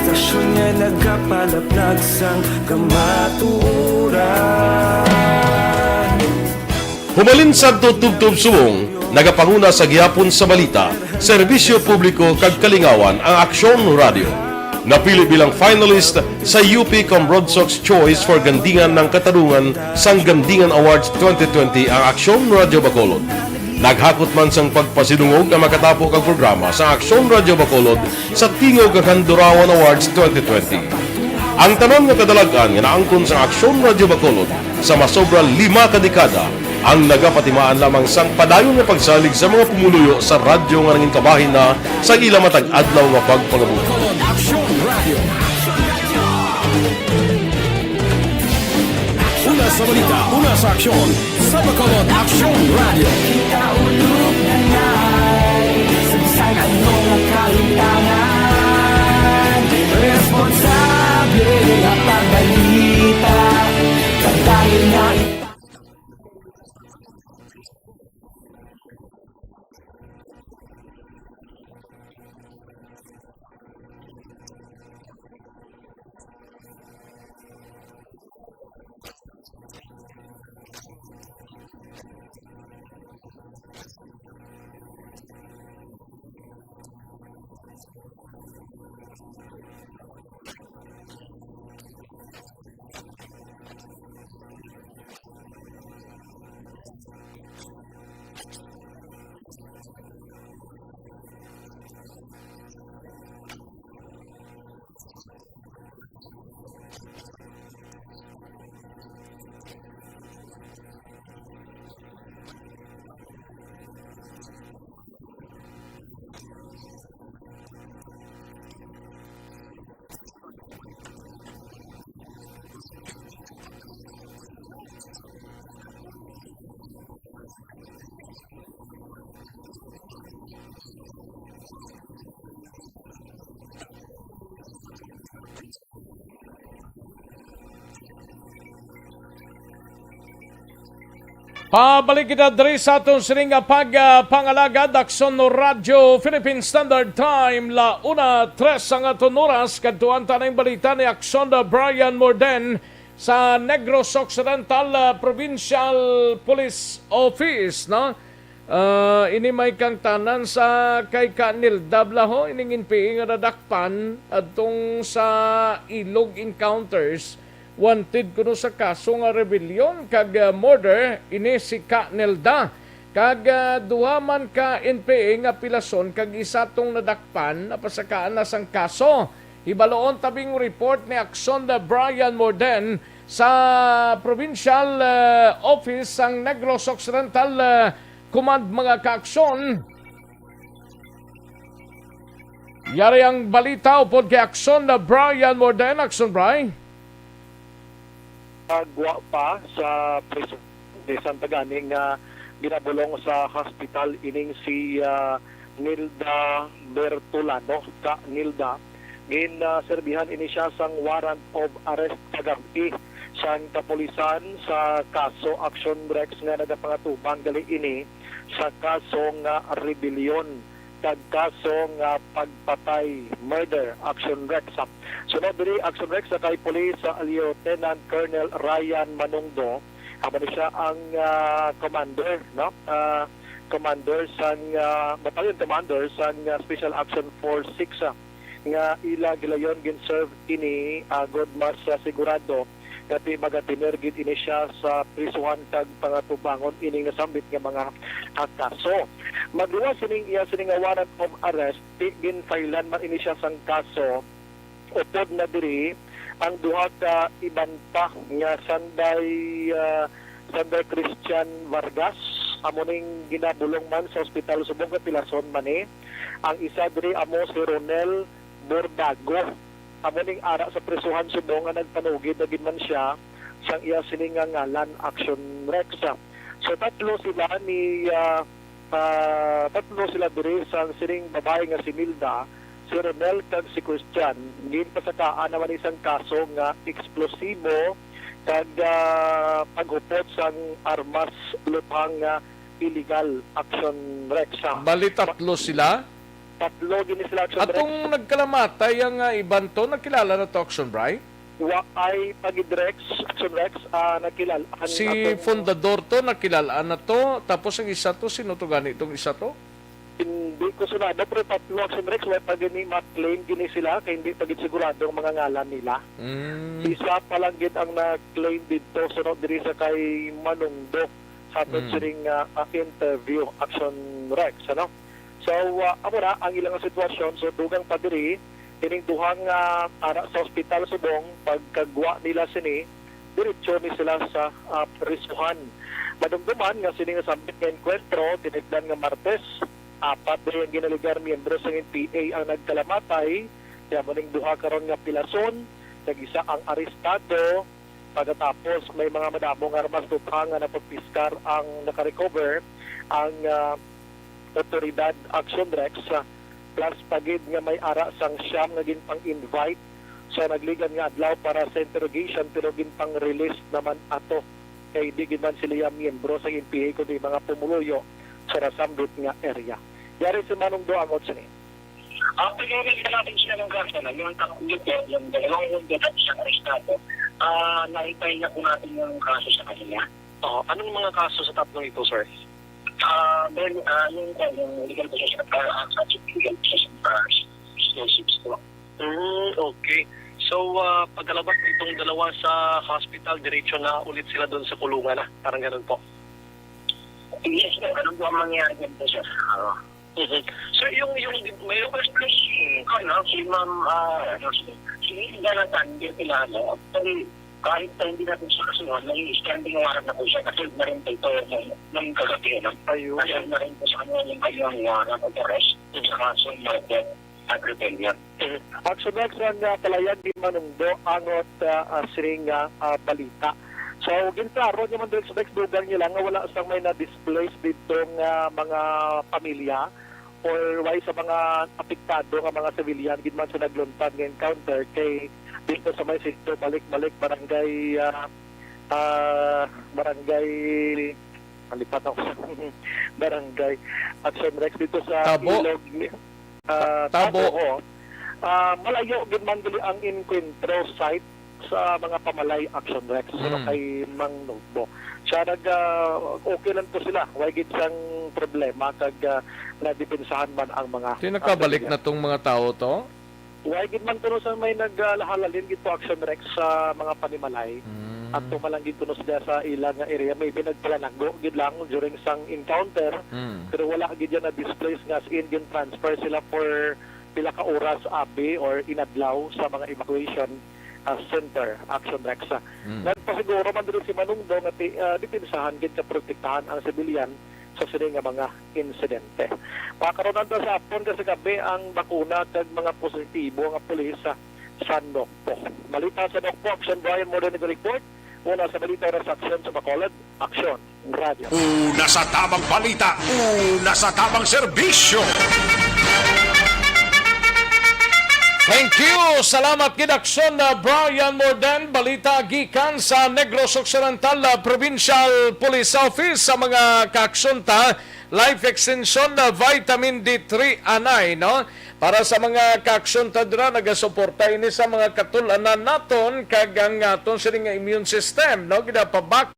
Istasyon nga nagapalaplag sang kamaturan. Humalin sa tutubtub subong, nagapanguna sa gihapon sa balita, serbisyo publiko kag kalingawan ang Aksyon Radio. napili bilang finalist sa UP Broadsox Choice for Gandingan ng Katarungan sang Gandingan Awards 2020 ang Aksyon Radio Bacolod. Naghakot man sang pagpasidungog ang makatapo kang programa sa Aksyon Radio Bacolod sa Tingog kang Durawan Awards 2020. Ang tanon nga kadalagan nga naangkon sa Aksyon Radio Bacolod sa masobra 5 kadekada ang nagapatimaan lamang sang padayon nga pagsalig sa mga pumuluyo sa radyo nga nangin kabahin na sa ila matag adlaw nga pagpangabuhi. Aksyon Radio. Una sa balita, una sa aksyon, sa Bacolod Aksyon Radio. Kaulog na ngay, sagsang anong nakalintangan, responsable ang pagbalita, dahil nga Pabalik kita diri sa atong sining pangalaga Aksyon no Radio Philippine Standard Time la 1:03 ang aton oras kadtuan tanang balita ni Aksyon Brian Morden sa Negros Occidental Provincial Police Office no. Ini may kang tanan sa kay Kanil Dablaho ining inpi nga nadakpan adtong sa Ilog Encounters. Wanted kuno sa kaso nga rebellion kag murder ini si Nelda kag duha man ka NPA nga pilason kag isa tong nadakpan napasakaan na sang kaso. Hibaloon tabing report ni Aksyon Brian Morden sa Provincial Office sang Negros Occidental Command mga kaaksyon. Yari ang balita upod kay Aksyon Brian Morden. Aksyon Brian. Agwa pa sa preso de Santa Ganing nga ginabulong sa hospital ining si Nilda Bertolano ka Nilda gin serbihan ini siya sang warrant of arrest kagabi sang kapulisan sa kaso Action Rex nga nagapangatubang gali ini sa kaso nga rebellion kag kaso nga pagpatay murder Action Rex. Sunod diri Action Rex sa kay Police Lieutenant Colonel Ryan Manungdo. Amo siya ang commander no? Commander sang battalion commander sang Special Action Force 6 nga ila gilayon gin serve ini good mas sigurado kati magatinergid ini siya sa prisuhan kag pangatubangon ining nasambit nga mga kaso. Magluwas sining warrant of arrest gin filean man ini siya sang kaso. Upod na diri ang duha ka iban pa nga Sanday Christian Vargas amo ning ginabulong man sa ospital subong Pilason man ang isa diri amo si Ronel Bordago amo ning ara sa presuhan subong nga nagpanugid na gid man siya sang iya sining nga ngalan Action Rex. So tatlo sila diri sang sining babae nga si Milda, si Ronel kag si Christian gin pasakaan naman isang kaso nga eksplosibo kag paghupot sang armas lupang illegal Action Rex. Bali tatlo sila? Tatlo gini sila Action Rex. Atong nagkalamatay ang iban to nakilala na to Action Brian? Wa ay pagidrex Action Rex nakilala. Si fundador to nakilala na to tapos ang isa to sino to gani itong isa to? hindi ko sunado pero tatlo action rex wala pa gini ma-claim gini sila kay hindi pa gid sigurado ang mga ngalan nila. Isa pa lang gid ang na-claim dito sunod diri sa kay Manungdok sa aton siring interview action rex ano. So amo na ang ilang sitwasyon so dugang pa diri kining duhang ara sa ospital subong pagkagwa nila sini diretso ni sila sa prisuhan. Madumduman nga sini nga sambit nga enkwentro tinigdan nga Martes apat diri ang ginaligar miyembro sa NPA ang nagkalamatay kaya muning duha karon nga pilason nag-isa ang arestado pagkatapos may mga madamong armas tukhang nga napagpiskar ang nakarecover ang otoridad Aksyon Rex plus pagid nga may ara sang siyam nga ginpang-invite sa nagligan nga adlaw para sa interrogation pero ginpang-release naman ato kay di gid man sila miyembro sa NPA kundi mga pumuluyo sa nasambit nga area. Yari si Manong Doangot sini. Pag-ibig natin sila ng kaso na yung dalawang yung at isang arestado, naipay na po natin yung kaso sa kanila. Anong mga kaso sa tatlong ito, sir? Yung legal possession sa legal possession explosives po. Okay. So, pagkalabas itong dalawa sa hospital, diretso na ulit sila doon sa kulungan na. Parang ganun po. Yes, ano po ang mangyari dito, sir? Sir, yung may si Ma'am, si Banatan, hindi kilala. Actually, kahit hindi natin siya kasunod, may standing warrant na po siya kasi na rin ito ng kagabi. Kasi na rin po sa kanya yung kayong warrant of arrest sa kaso ng death at rebellion. Aksyon Rex ang palayan di Manungdo angot siring balita. So, ginklaro niya man sa next dugang nila nga wala sang may na-displace dito nga mga pamilya or why sa mga apektado nga mga civilian gid man sa nagluntad nga encounter kay dito sa may sector balik-balik barangay malipat ako sa barangay Aksyon Rex dito sa Tabo. Ilog Tabo. Malayo gid man dili ang encuentro site sa mga pamalay Aksyon Rex kay Mang Nogbo. Siya okay lang to sila. Why gid sang problema kag nadepensahan man ang mga Tinakabalik na tong mga tao to? Why gid man tuno sa may naglahalalin gid to Aksyon Rex sa mga panimalay. At tumalang gid tuno sila sa ilang area maybe nagplanago gid lang during sang encounter. Pero wala gid yan na displace nga as in transfer sila for pila ka oras abi or inadlaw sa mga evacuation center, Aksyon Rex. Nagpasiguro man din si Manungdo na dipinsahan gid ka protektahan ang sibilyan sa sini nga mga insidente. Pakaroon na sa apon kasi gabi ang bakuna kag mga positibo nga pulis sa Nokpo. Balita sa Nokpo, Aksyon Brian Modern Report. Una sa Balita sa Aksyon sa Bacolod, Aksyon Radio. Una sa tamang balita, una sa tamang serbisyo. Thank you! Salamat kid Aksyon na Brian Morden, balita gikan sa Negros Occidental Provincial Police Office sa mga kaaksyon life extension na vitamin D3 anay, no? Para sa mga kaaksyon dira nagasuporta ini sa mga katulanan naton kag ang aton sining immune system, no? Gidapabak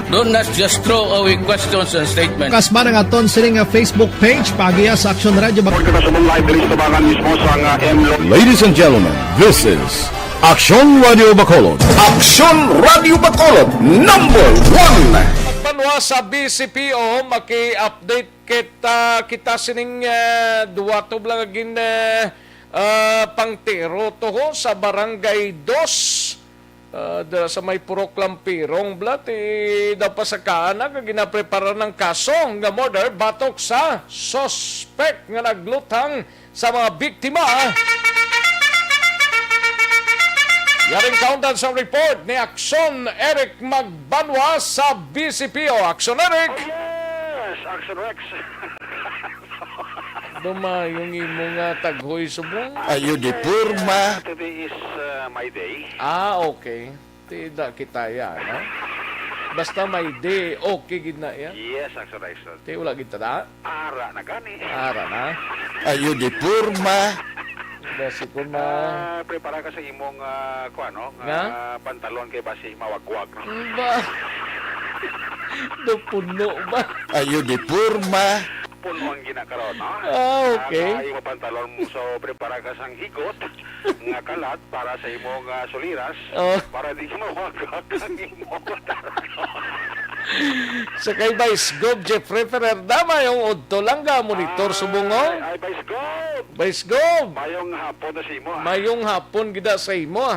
Do not just throw away questions and statements. Kasba ng aton sining Facebook page pagiya sa Aksyon Radio Bacolod. Ladies and gentlemen, this is Aksyon Radio Bacolod. Aksyon Radio Bacolod, number 1. Panwa sa BCPO, maki-update kita sining duwato lang pangtero toho sa Barangay 2. Sa may purok lampirong blat dapat sa kaana nga ginaprepara ng kaso nga murder batok sa suspect nga naglutang sa mga biktima. Yaring kauntan sa report ni Aksyon Eric Magbanwa sa BCPO. Aksyon Eric! Yes, Action Rex. Duma yung imong taghoy subong. Ayo di purma. Today is my day. Okay. Tida kita yan, no? Basta may day, okay gid na yan. Yes, Action Rex. Ti wala gid ta. Ara na gani. Ara na. Ayo di purma. Basi ko na. Prepara ka sa imong pantalon kay basi mawagwag. No? Ba? Puno ba? Ayo di purma. Puno ang ginakaroon, no? Okay. Imong pantalon mo, so prepara ka sang higot nga kalat para sa imong suliras para di mawagwag ang imong Sa kay Vice Gov Jeffrey Ferrer dama yung udto lang ga monitor subungo. Ay, Vice Gov. Vice Gov. Mayong hapon na sa imo. Mayong hapon gida sa imo.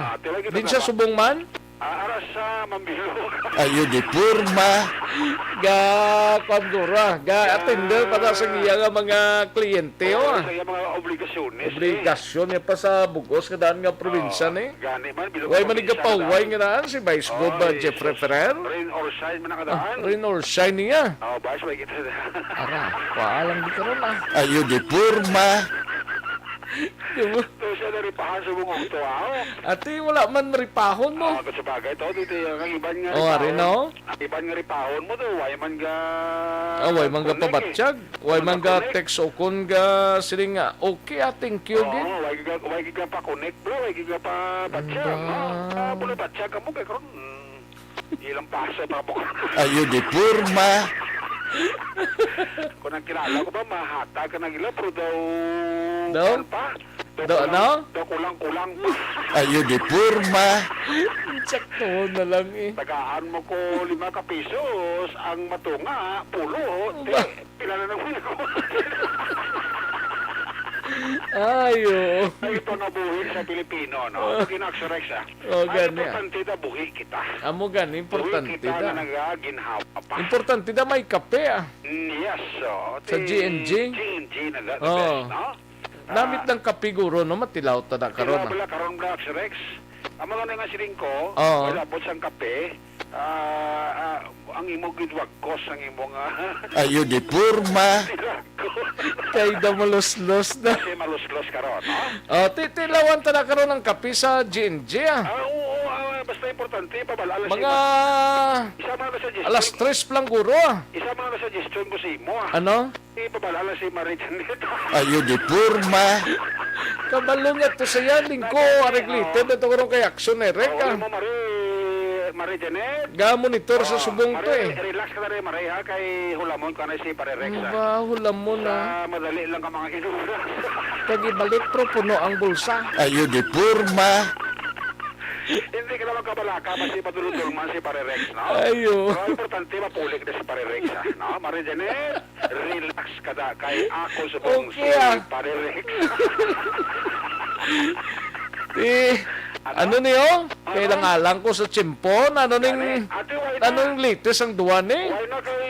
Din siya subong man? Aras sa mambilog. Ayo di purma. Ga kondura, ga attender para sa iya nga mga kliyente Sa iya mga obligasyones. Obligasyon niya pa sa bugos kadaan nga probinsya ni. Gani man bilog. Way man igapaway nga naan si Vice Gov Jeffrey Ferrer. Rain or shine man nakadaan. Rain or shine niya. Vice way kita. Ara, paalang di karon Ayo di purma. Ito siya naripahan sa bungong ito, Ati, wala man maripahon mo. Kasi bagay ito, dito yung iban nga ripahon. no? Iban nga ripahon mo to, way man ga... way man ga pabatsyag. Way man ga text o kun ga siling nga, okay, thank you, gin. Way ga pa connect, bro, way ga pa batsyag, no? Mula batsyag ka mo, kaya karon, ilang paso pa po. Ayo di purma. Kung ang kilala ko ba, mahata ka ng ila, pero daw pa. No? Daw kulang-kulang pa. Ayo di purma. Sakto na lang Tagaan mo ko 5 kapisos, ang matunga, pulo, pila na naman ako. Ayo. Ay, ito na buhi sa Pilipino, no? Ginakso Rex, gani. Importante na buhi kita. Amo gani, importante buhi kita da. na nagaginhawa pa. Importante da may kape, Yes, Sa GNG? GNG na the Oh. best, no? Namit ng kape guro, no? Matilaw ta na karon. Wala karon Ginakso Rex. Ang mga nga siling ko, wala po siyang kape, ang imong gidwagkos, ang imong... Ayo di purma. Kay da malos-los na. Kasi malos-los karon, no? Titilawan ta na karon ng kape sa GNG, Oo, basta importante, pabalala mga isa mga suggestion. alas 3 lang guro, Isa mga suggestion ko sa imo, Ano? Pabalala si Marie Janet. Ayo di purma. Kabalong to sa yan, lingko, areglite, dito ko kay Aksyon Eric, mo, Marie Janet. Ga monitor sa subong to, Relax ka na rin, Marie, ha? Kay hulamon ka na si Pare Rex, ha? Ba, hulamon na. Madali lang ka mga inura. Kagibalik pro, puno ang bulsa. Ayo di purma. Hindi ka naman kabalaka, kasi maduludulman si Pare Rex, no? Ayo. Pero importante, mapulik na si Pare Rex, ha? No? Marie Janet, relax ka na. Kay ako subong si Pare Rex. Ano niyo? Kailang alang ko sa Chimpon, ano ning latest ang duwan ni? Why na kay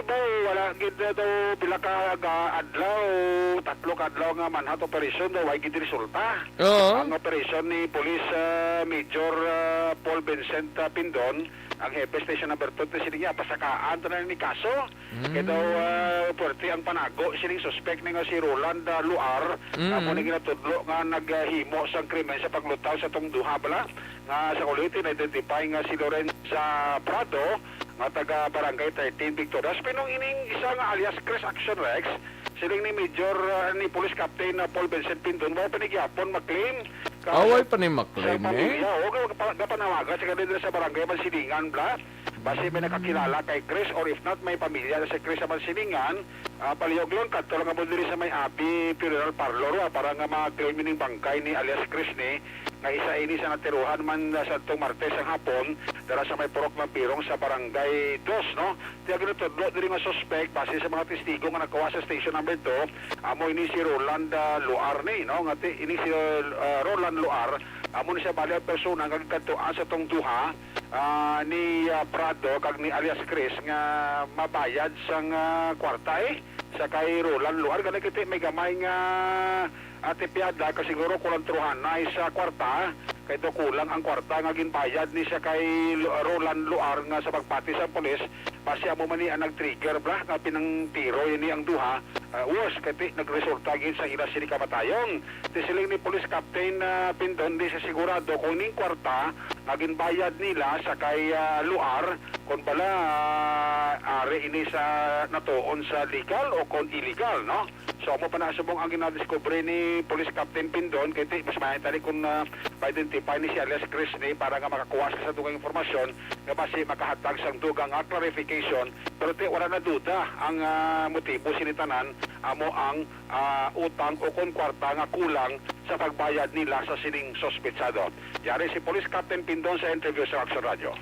Bo, wala gid daw pila ka adlaw, 3 ka adlaw nga manhunt operation daw why gid resulta. Ang operation ni Police Major Paul Vincent Pindon, ang hepe station number 2 sining pasakaan na ni kaso. Kaya daw puwerte ang panago sining suspect ni nga si Roland Luar, amo ni ginatudlo nga naghimo sang krimen sa paglutaw sa tong duha bala nga sa kulitin identify nga si Lorenza Prado nga taga barangay 13 Victorias. Pinong ining isa nga alias Chris Action Rex, siling ni Major ni Police Captain Paul Vincent Pindon, mo panigyapon mag-claim away pa ni McLean kapanawagan sa kanila sa barangay Mansilingan bla. Basi may nakakilala kay Chris or if not may pamilya na si Chris sa Mansilingan, palihog lang kadto lang mo diri sa may api funeral parlor para nga mag-claim ning bangkay ni alias Chris ni nga isa ini sa natiruhan man sa tong Martes ang hapon dara sa may purok ng Pirong sa barangay 2, no? Tiya ginutudlo diri nga suspect base sa mga testigo nga nakawa sa station number 2, amo ini si Roland Luar ni, no? Nga ini si Roland Luar, amo ni siya bali ang persona nga kadtuan sa tong duha ni Prado kag ni alias Chris nga mabayad sang kwarta sa kay Roland Luar ganun kiti may gamay nga ate piada kasi siguro kulang truhan na sa kwarta kay do kulang ang kwarta nga ginbayad ni siya kay Roland Luar nga sa pagpati sa pulis pasya mo man ni ang nag-trigger bra nga pinangtiro ini ang duha worse kay nagresulta gid sa ila sini kamatayon. Tisiling ni Police Captain Pindon di sa sigurado kung ning kwarta nga ginbayad nila sa kay Luar kung bala ari ini sa natuon sa legal o kung illegal, no? So mo pa nasubong ang ginadiscover ni Police Captain Pindon kay mas mahitali kung ma-identify ni si alias Chris ni para nga makakuha sa dugang informasyon nga basi makahatag sang dugang clarification pero wala na duda ang motibo sinitanan amo ang utang o kung kwarta nga kulang sa pagbayad nila sa sining sospetsado. Yari si Police Captain Pindon sa interview sa Aksyon Radio.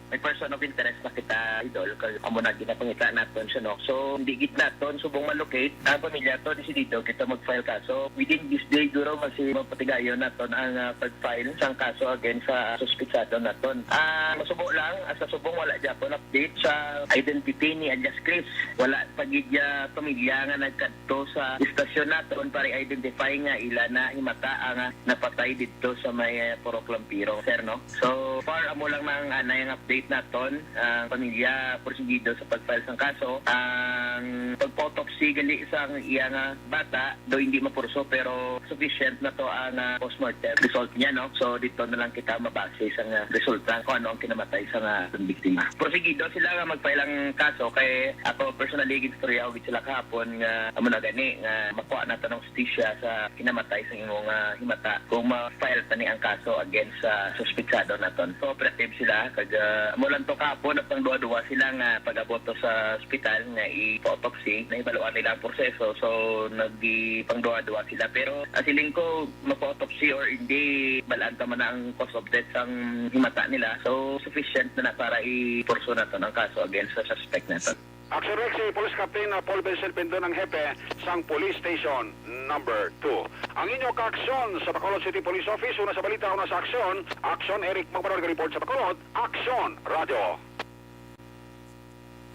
May person of interest na kita, idol, kasi amo na ginapangita natin siya, no? So, hindi git natin, subong malocate, ang pamilya to, disidido, kita mag-file kaso. Within this day, duro, mapatigayon natin ang pag-file sang kaso against sa suspitsado natin. Masubo lang, sa subong wala dyan po update sa identity ni alias Chris. Wala pagidya pamilya nga nagkadto sa istasyon natin para identify nga ila na himata ang napatay dito sa may Purok Lampiro, sir, no? So, far, amo lang ng anay ang update naton ang pamilya porsigido sa pag-file ng kaso. Ang pag-autopsy gali sa iyang bata do hindi mapurso pero sufficient na to ang postmortem result niya, no? So dito na lang kita mabase sa resulta kung ano ang kinamatay sa biktima. Porsigido sila nga mag-file ang kaso kay ako personally gistorya og sila kahapon nga amo na gani nga makuha naton ang justisya sa kinamatay sa imong himata kung ma-file tani ang kaso against sa suspitsado naton. Cooperative sila kag mo lang to kahapon at pang duwa-duwa sila nga pag-aboto sa ospital nga i-autopsy na ibaluan nila ang proseso. So nagdi-pang duwa-duwa sila pero siling ko mapa-autopsy or hindi balanta man ang cause of death ang himata nila. So sufficient na para i-porso natin ang kaso against sa suspect natin. Aksyon Rex, si Police Captain Paul Bensel Pindon ang hepe sang Police Station number 2. Ang inyo ka-aksyon sa Bacolod City Police Office, una sa balita, una sa aksyon. Aksyon, Eric Magbanor, report sa Bacolod. Aksyon, Radio.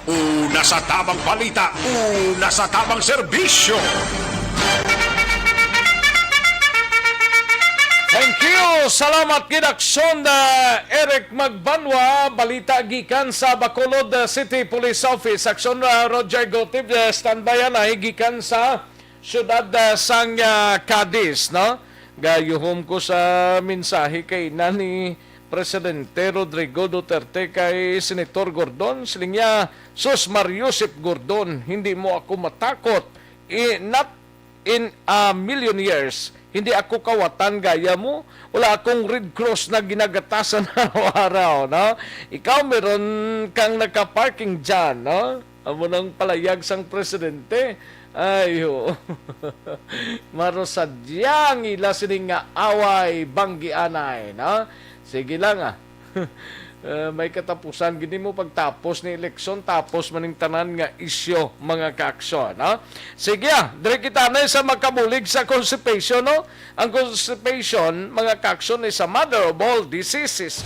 Una sa tamang balita, una sa tamang serbisyo. Thank you! Salamat Kidaksyon Eric Magbanwa, balita gikan sa Bacolod City Police Office. Aksyon Roger Gotib, standby na gikan sa syudad sang Cadiz, no? Gayuhom ko sa mensahe kay nani Presidente Rodrigo Duterte kay Senator Gordon, silingya, Sus Mariusip Gordon, hindi mo ako matakot. Not in a million years. Hindi ako kawatan gaya mo. Wala akong Red Cross na ginagatasan araw-araw, no? Ikaw meron kang nakaparking dyan, no? Amo nang palayag sang presidente. Ayo. Marosadyang ila sining nga away banggianay, no? Sige lang may katapusan gini mo pagtapos ni eleksyon tapos maning tanan nga isyo mga kaaksyon, no? Sige dire kita na sa makabulig sa constipation, no? Ang constipation mga kaaksyon is a mother of all diseases.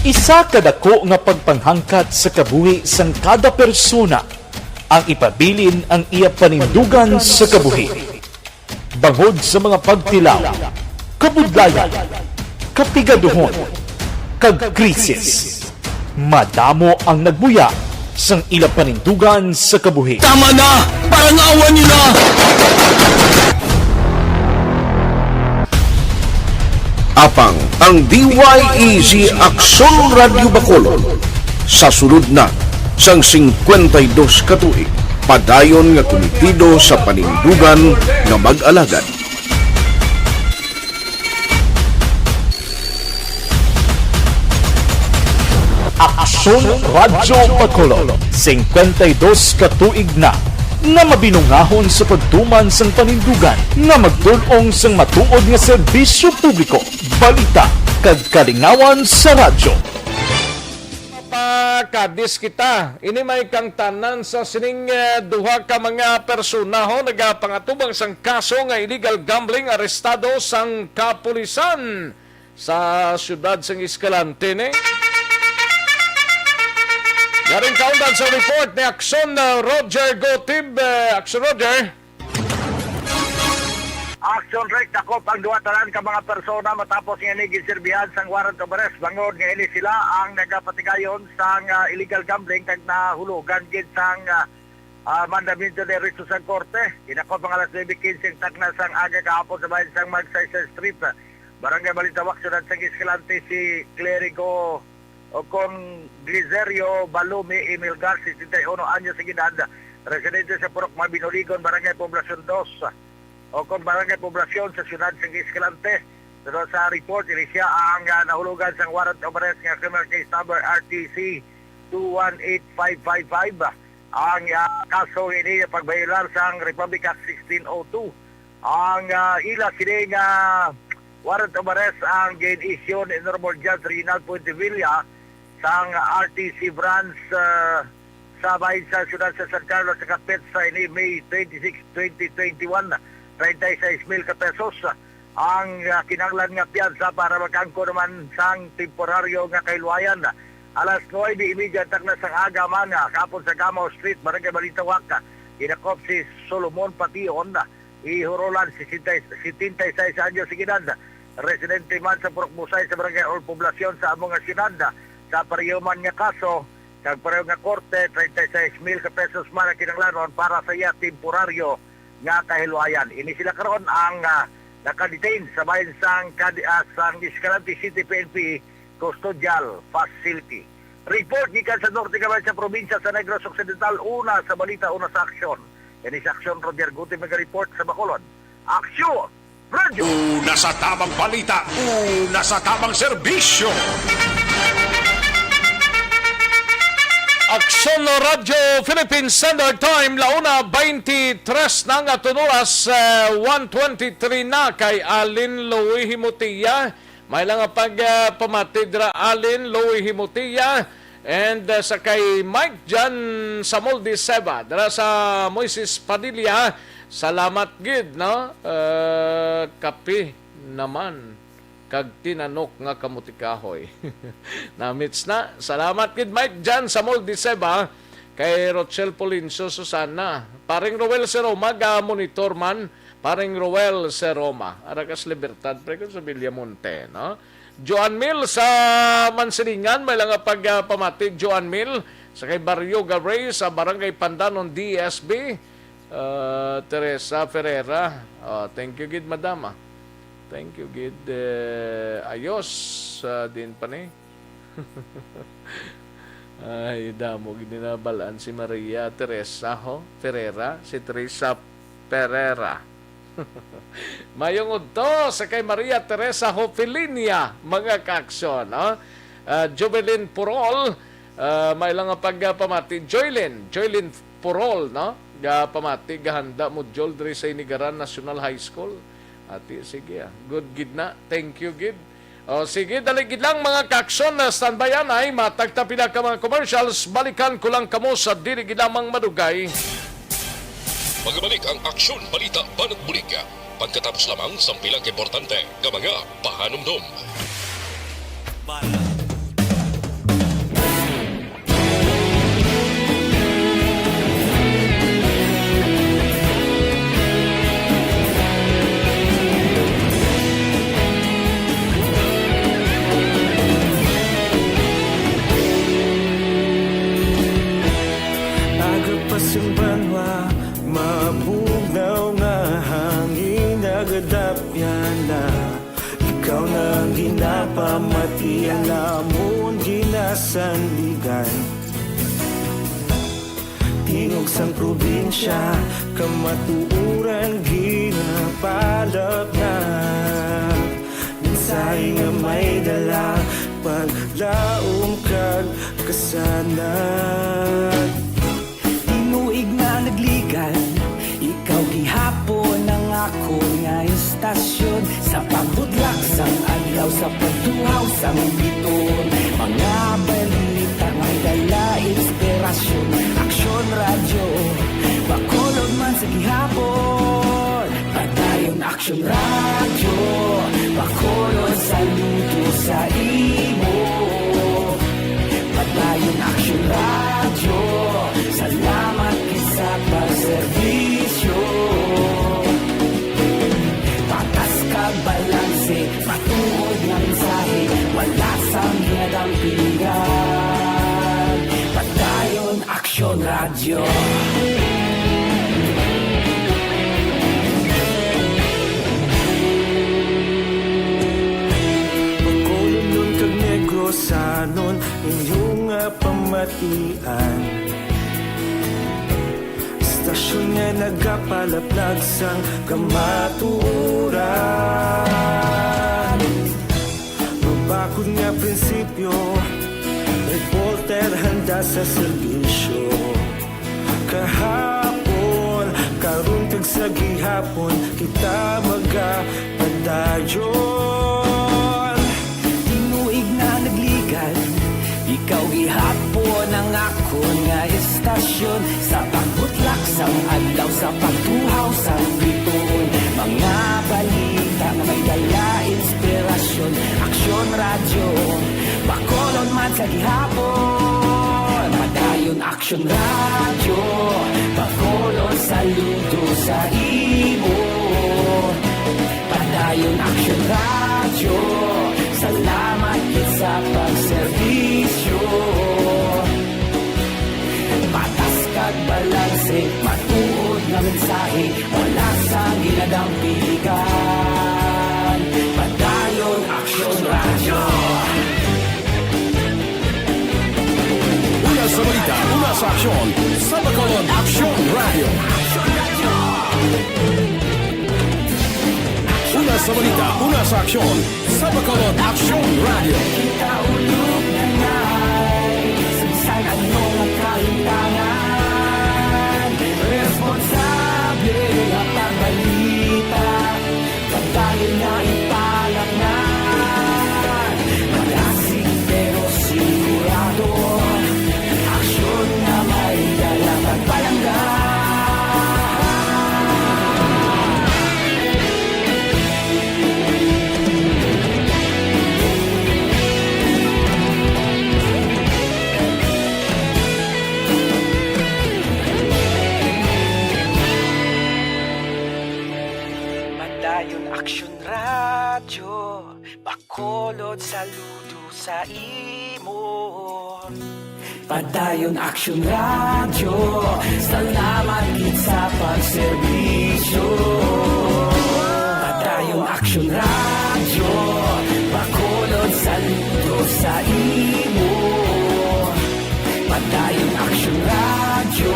Isa kadako nga pagpanghangkat sa kabuhi sang kada persona ang ipabilin ang iya panindugan sa kabuhi. Bangod sa mga pagtilaw, kabudlayan, kapigaduhon, kag krisis. Madamo ang nagbuya sang ila panindugan sa kabuhi. Tama na! Parang awan niyo na! Apang ang DYEZ Aksyon Radio Bacolod sa sulod na sang 52 katuig padayon nga komitido sa panindugan nga mag-alagad. Aksyon Radio Bacolod 52 katuig na nga mabinungahon sa pagtuman sang panindugan nga magtulong sang matuod nga serbisyo publiko, balita kag kalingawan sa radyo. Kadis kita, ini may kang tanan sa sining duha ka mga persona ho nagapangatubang sang kaso nga illegal gambling arestado sang kapulisan sa syudad sang Escalante ni. Yaring kaundan sa report ni Aksyon Roger Gotib. Aksyon Roger. Action Rex dakop ang duwa tanan ka mga persona matapos nga giserbihan sang warrant of arrest bangod nga ini sila ang nagapatigayon sang illegal gambling kag nahulugan gid sang mandamento de resto sa korte. Kinakop ang alas 9:15 takna sang aga kahapon sa bayan sang Magsaysay Street. Barangay Balita Aksyon sang Escalante si Clerigo o con Gliserio Balumi Emil Garcia 61 anyos sa edad, residente sa Purok Mabinoligon, Barangay Poblasyon 2 o kung barangay poblasyon sa siyudad sa Escalante. Pero sa report, ini siya ang nahulugan sa warrant of arrest ng criminal case number RTC 218555. Ang kaso ini pagbayalar sa Republic Act 1602. Ang ila sila nga warrant of arrest ang gain issue ni Normal Judge Rinald Puentevilla sa RTC branch sa bayan sa siyudad sa San Carlos sa Kapit sa ini May 26, 2021. 36,000 pesos ang kinanglan nga piyansa para magkangko naman sang temporaryo nga kailwayan. Alas 9:30 takna sang aga man kapon sa Gamao Street, Barangay Balita Waka. Inakop si Solomon Pation, ihurolan si 76 anyos sa edad, residente man sa Purok Busay sa Barangay Or Poblasyon sa among siyudad. Sa pareho man nga kaso, kag pareho nga korte, 36,000 pesos man ang kinanglanon para sa iya temporaryo nga kahilwayan. Ini sila karon ang nakadetain sa bayan sang Escalante City PNP Custodial Facility. Report gikan sa Norte Cabal sa probinsya sa Negros Occidental, una sa Balita, una sa Aksyon. Ini sa Aksyon Roger Guti mag-report sa Bacolod. Aksyon! Radio! Una sa tamang balita, una sa tamang serbisyo. Aksyon Radio Philippine Standard Time, launa 23 na nga tunuras, 123 na kay Alin Louie Himutia. May lang pagpamatid ra Alin Louie Himutia and sa kay Mike Jan Samol de Seba dara sa Moises Padilla. Salamat gid no, kape naman kag tinanok nga kamutikahoy. Namits na. Salamat kid Mike Jan sa Mall de Seba, kay Rochelle Polinso Susana, paring Roel Seroma ga monitor man, paring Roel Seroma Arakas Libertad pre sa Villamonte no. Joan Mill sa Mansilingan, may lang pagpamatig Joan Mill sa kay Barrio Garay sa Barangay Pandanon DSB. Teresa Ferreira, thank you gid madama. Thank you, gid. Ayos din pa ni. Ay, damo gid na balaan si Maria Teresa Ferreira, si Teresa Pereira. Mayong udto sa kay Maria Teresa Felinia, mga kaaksyon, no? Jovelyn Purol, may lang pagpamati. Joylyn Purol, no? Pamati gahanda mo Jol diri sa Inigaran National High School. Ati, sige good gid na. Thank you gid. O sige, daligid lang mga kaaksyon na standbyan ay matagtapila ka mga commercials. Balikan ko lang kamo sa diligid lamang madugay. Magbalik ang Aksyon Balita Banat Bulig. Pagkatapos lamang sa pilang importante ng mga pahanumdum. Sumbanwa, mabugnaw nga hangin nagadapyan na. Ikaw na ginapamati ang namon ginasandigan. Tingog sang probinsya, kamatuuran ginapalap na. Minsay nga may dala, paglaom kag kasanan. Inuig na nagligan, ikaw gihapon ang ako nga istasyon. Sa pagbudlak sang adlaw, sa pagtuhaw sang biton. Mga balita nga dala inspirasyon. Aksyon Radio, Bacolod man sa gihapon. Padayon Aksyon Radio, Bacolod, saludo sa imo. Padayon Aksyon Radio, salamat sa pagserbisyo. Patas kag balanse, matuod nga mensahe, wala sang hinadampingan. Padayon Aksyon Radio. Sanon inyong pamatian, istasyon nga nagapalaplag sang kamatuuran. Mabakod nga prinsipyo, reporter handa sa serbisyo. Kahapon, karun kag sa gihapon, kita magapadayon. Ikaw gihapon ang ako nga istasyon, sa pagbutlak sa adlaw, sa pagtuhaw sa biton. Mga balita na may dala inspirasyon, Aksyon Radio, Bacolod man sa gihapon. Padayon Aksyon Radio, Bacolod, saludo sa imo. Padayon Aksyon Radio, salamat sa pagserbisyo. Patas kag balanse, matuod nga mensahe, wala sang ginadampigan. Padayon Aksyon Radio. Una sa balita, una sa aksyon, sa Bacolod Aksyon Radio. Una sa balita, una sa aksyon, sa Bacolod Aksyon Radio. Kita ulog na ngay, sagsay ang mga kahintangan. Responsable ang pagbalita, pagdayon na ipalaknan. Malasig pero sigurado, aksyon na may dalang pagpalanggan. Aksyon Radio, Bacolod, saludo sa imo. Padayon Aksyon Radio, salamat gid sa pagserbisyo. Padayon Aksyon Radio, Bacolod, saludo sa imo. Padayon Aksyon Radio,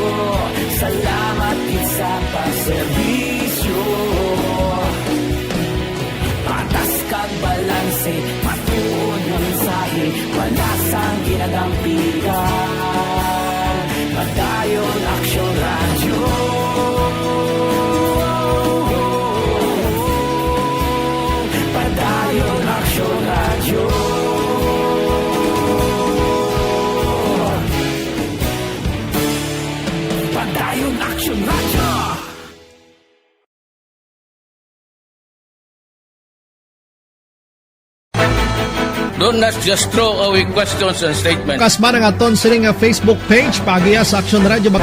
salamat gid sa pagserbisyo. Patas kag balanse, matuod nga mensahe, wala sang ginadampigan. Padayon Aksyon Radio. Padayon Aksyon Radio. Padayon Aksyon Radio. Don't not just throw away questions and statements. Kasma ng aton sining Facebook page pagiya sa Aksyon Radio.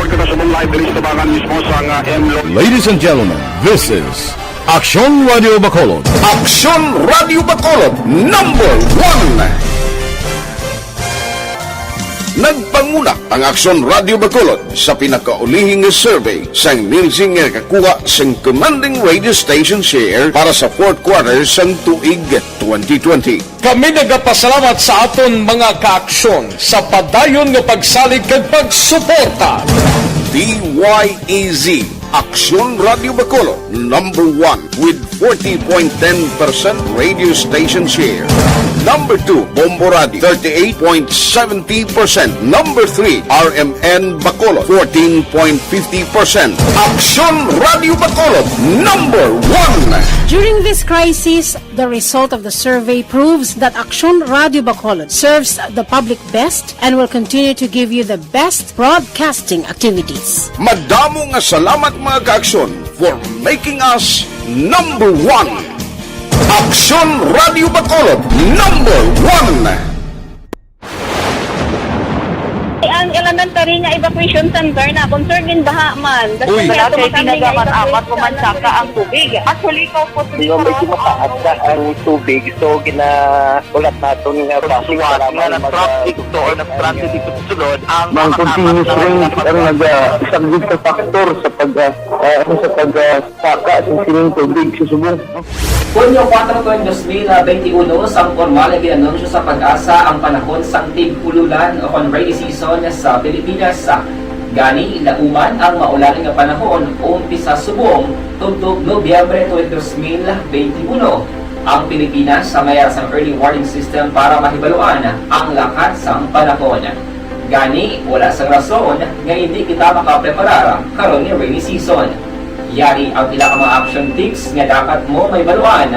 Ladies and gentlemen, this is Aksyon Radio Bacolod. Aksyon Radio Bacolod, number 1. Nagpanguna ang Aksyon Radio Bacolod sa pinakaulihing survey sa emerging kakuha sa commanding radio station share para sa fourth quarter sa tuig 2020. Kami nagapasalamat sa aton mga kaaksyon sa padayon nga pagsalig kag pagsuporta. DYEZ Aksyon Radio Bacolod, number 1 with 40.10% radio station share. Number 2, Bombo Radio, 38.70%. Number 3, RMN Bacolod, 14.50%. Aksyon Radio Bacolod, number 1. During this crisis, the result of the survey proves that Aksyon Radio Bacolod serves the public best and will continue to give you the best broadcasting activities. Madamo nga salamat mga kaaksyon for making us number one. Aksyon Radio Bacolod, number one. Ang elementary nga evacuation center na concern din baha man. Uy, wala kayo tinagaman-apat kumansaka ang tubig. Actually, ikaw po Yung medyo mataas na ang tubig, so ginaulat natin nga kasuwat nga nag-traffic to or nag-traffic dito sa sulod ang mga continuous rain ang nag-subject sa factor sa pagsaka sa sining tubig sa subong. Hunyo 4, 2021, sang formal na ginanunsyo sa pag-asa ang panahon sang tig-ululan o rainy season sa Pilipinas. Gani, ilauman ang maulan nga panahon umpisa subong tugtog Nobyembre 2021. Ang Pilipinas sa mayroon sang early warning system para mahibaluan ang lakas sang panahon. Gani, wala sang rason nga hindi kita makapreparar karon ni rainy season. Yari ang ilang mga action tips nga dapat mo may baluan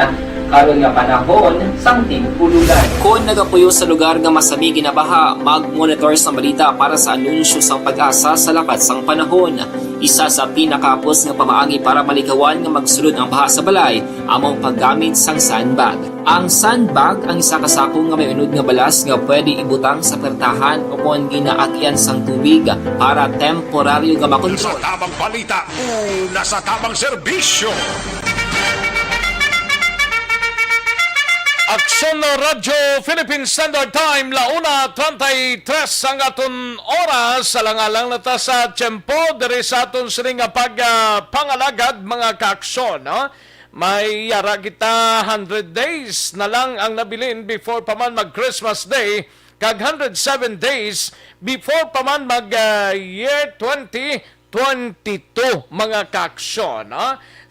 karon nga panahon sang tig-ululan. Kung nagapuyo sa lugar nga masami ginabaha, mag-monitor sa balita para sa anunsyo sang pag-asa sa lakas sang panahon. Isa sa pinakapos nga pamaangi para malikawan nga magsulod ang baha sa balay, among paggamit sang sandbag. Ang sandbag ang isa kasako nga may unod nga balas nga pwede ibutang sa pertahan o kung ginaagyan sang tubig para temporaryo nga makontrol. Nasa tamang balita, nasa tamang serbisyo. Aksyon Radio Philippine Standard Time, 1:33 ang aton oras. Alang-alang na ta sa tiyempo, diri sa aton sining pangalagad mga kaaksyon. No? May yara kita 100 days na lang ang nabilin before pa man mag-Christmas Day, kag 107 days before pa man mag-year 2022 mga kaaksyon.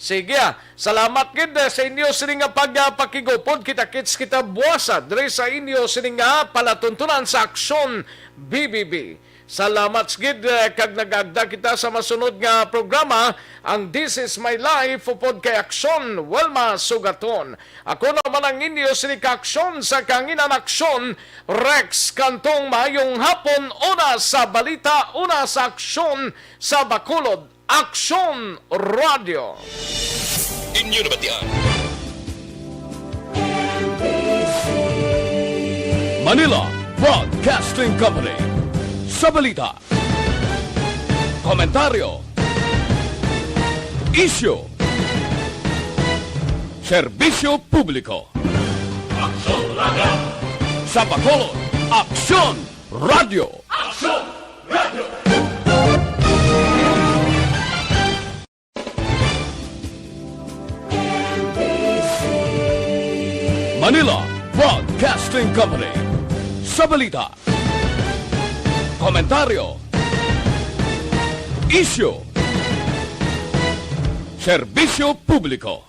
Sige, salamat gid sa inyo sining pagpakigupod. Kita-kits kita buwasa diri sa inyo sining palatuntunan sa Aksyon BBB. Salamat gid kag nagagda kita sa masunod nga programa, ang This is My Life upod kay Aksyon Welma Sugaton. Ako naman ang inyo sining Aksyon sa kanginan Aksyon Rex Cantong. Mayong hapon, una sa balita, una sa Aksyon sa Bacolod, Aksyon Radio. Inyo na ba diyan? Manila Broadcasting Company. Sa balita, komentaryo, isyu, serbisyo publiko. Aksyon Radio. Sa Bacolod, Aksyon Radio. Aksyon Radio. Manila Broadcasting Company. Sa balita, komentaryo, isyu, serbisyo publiko.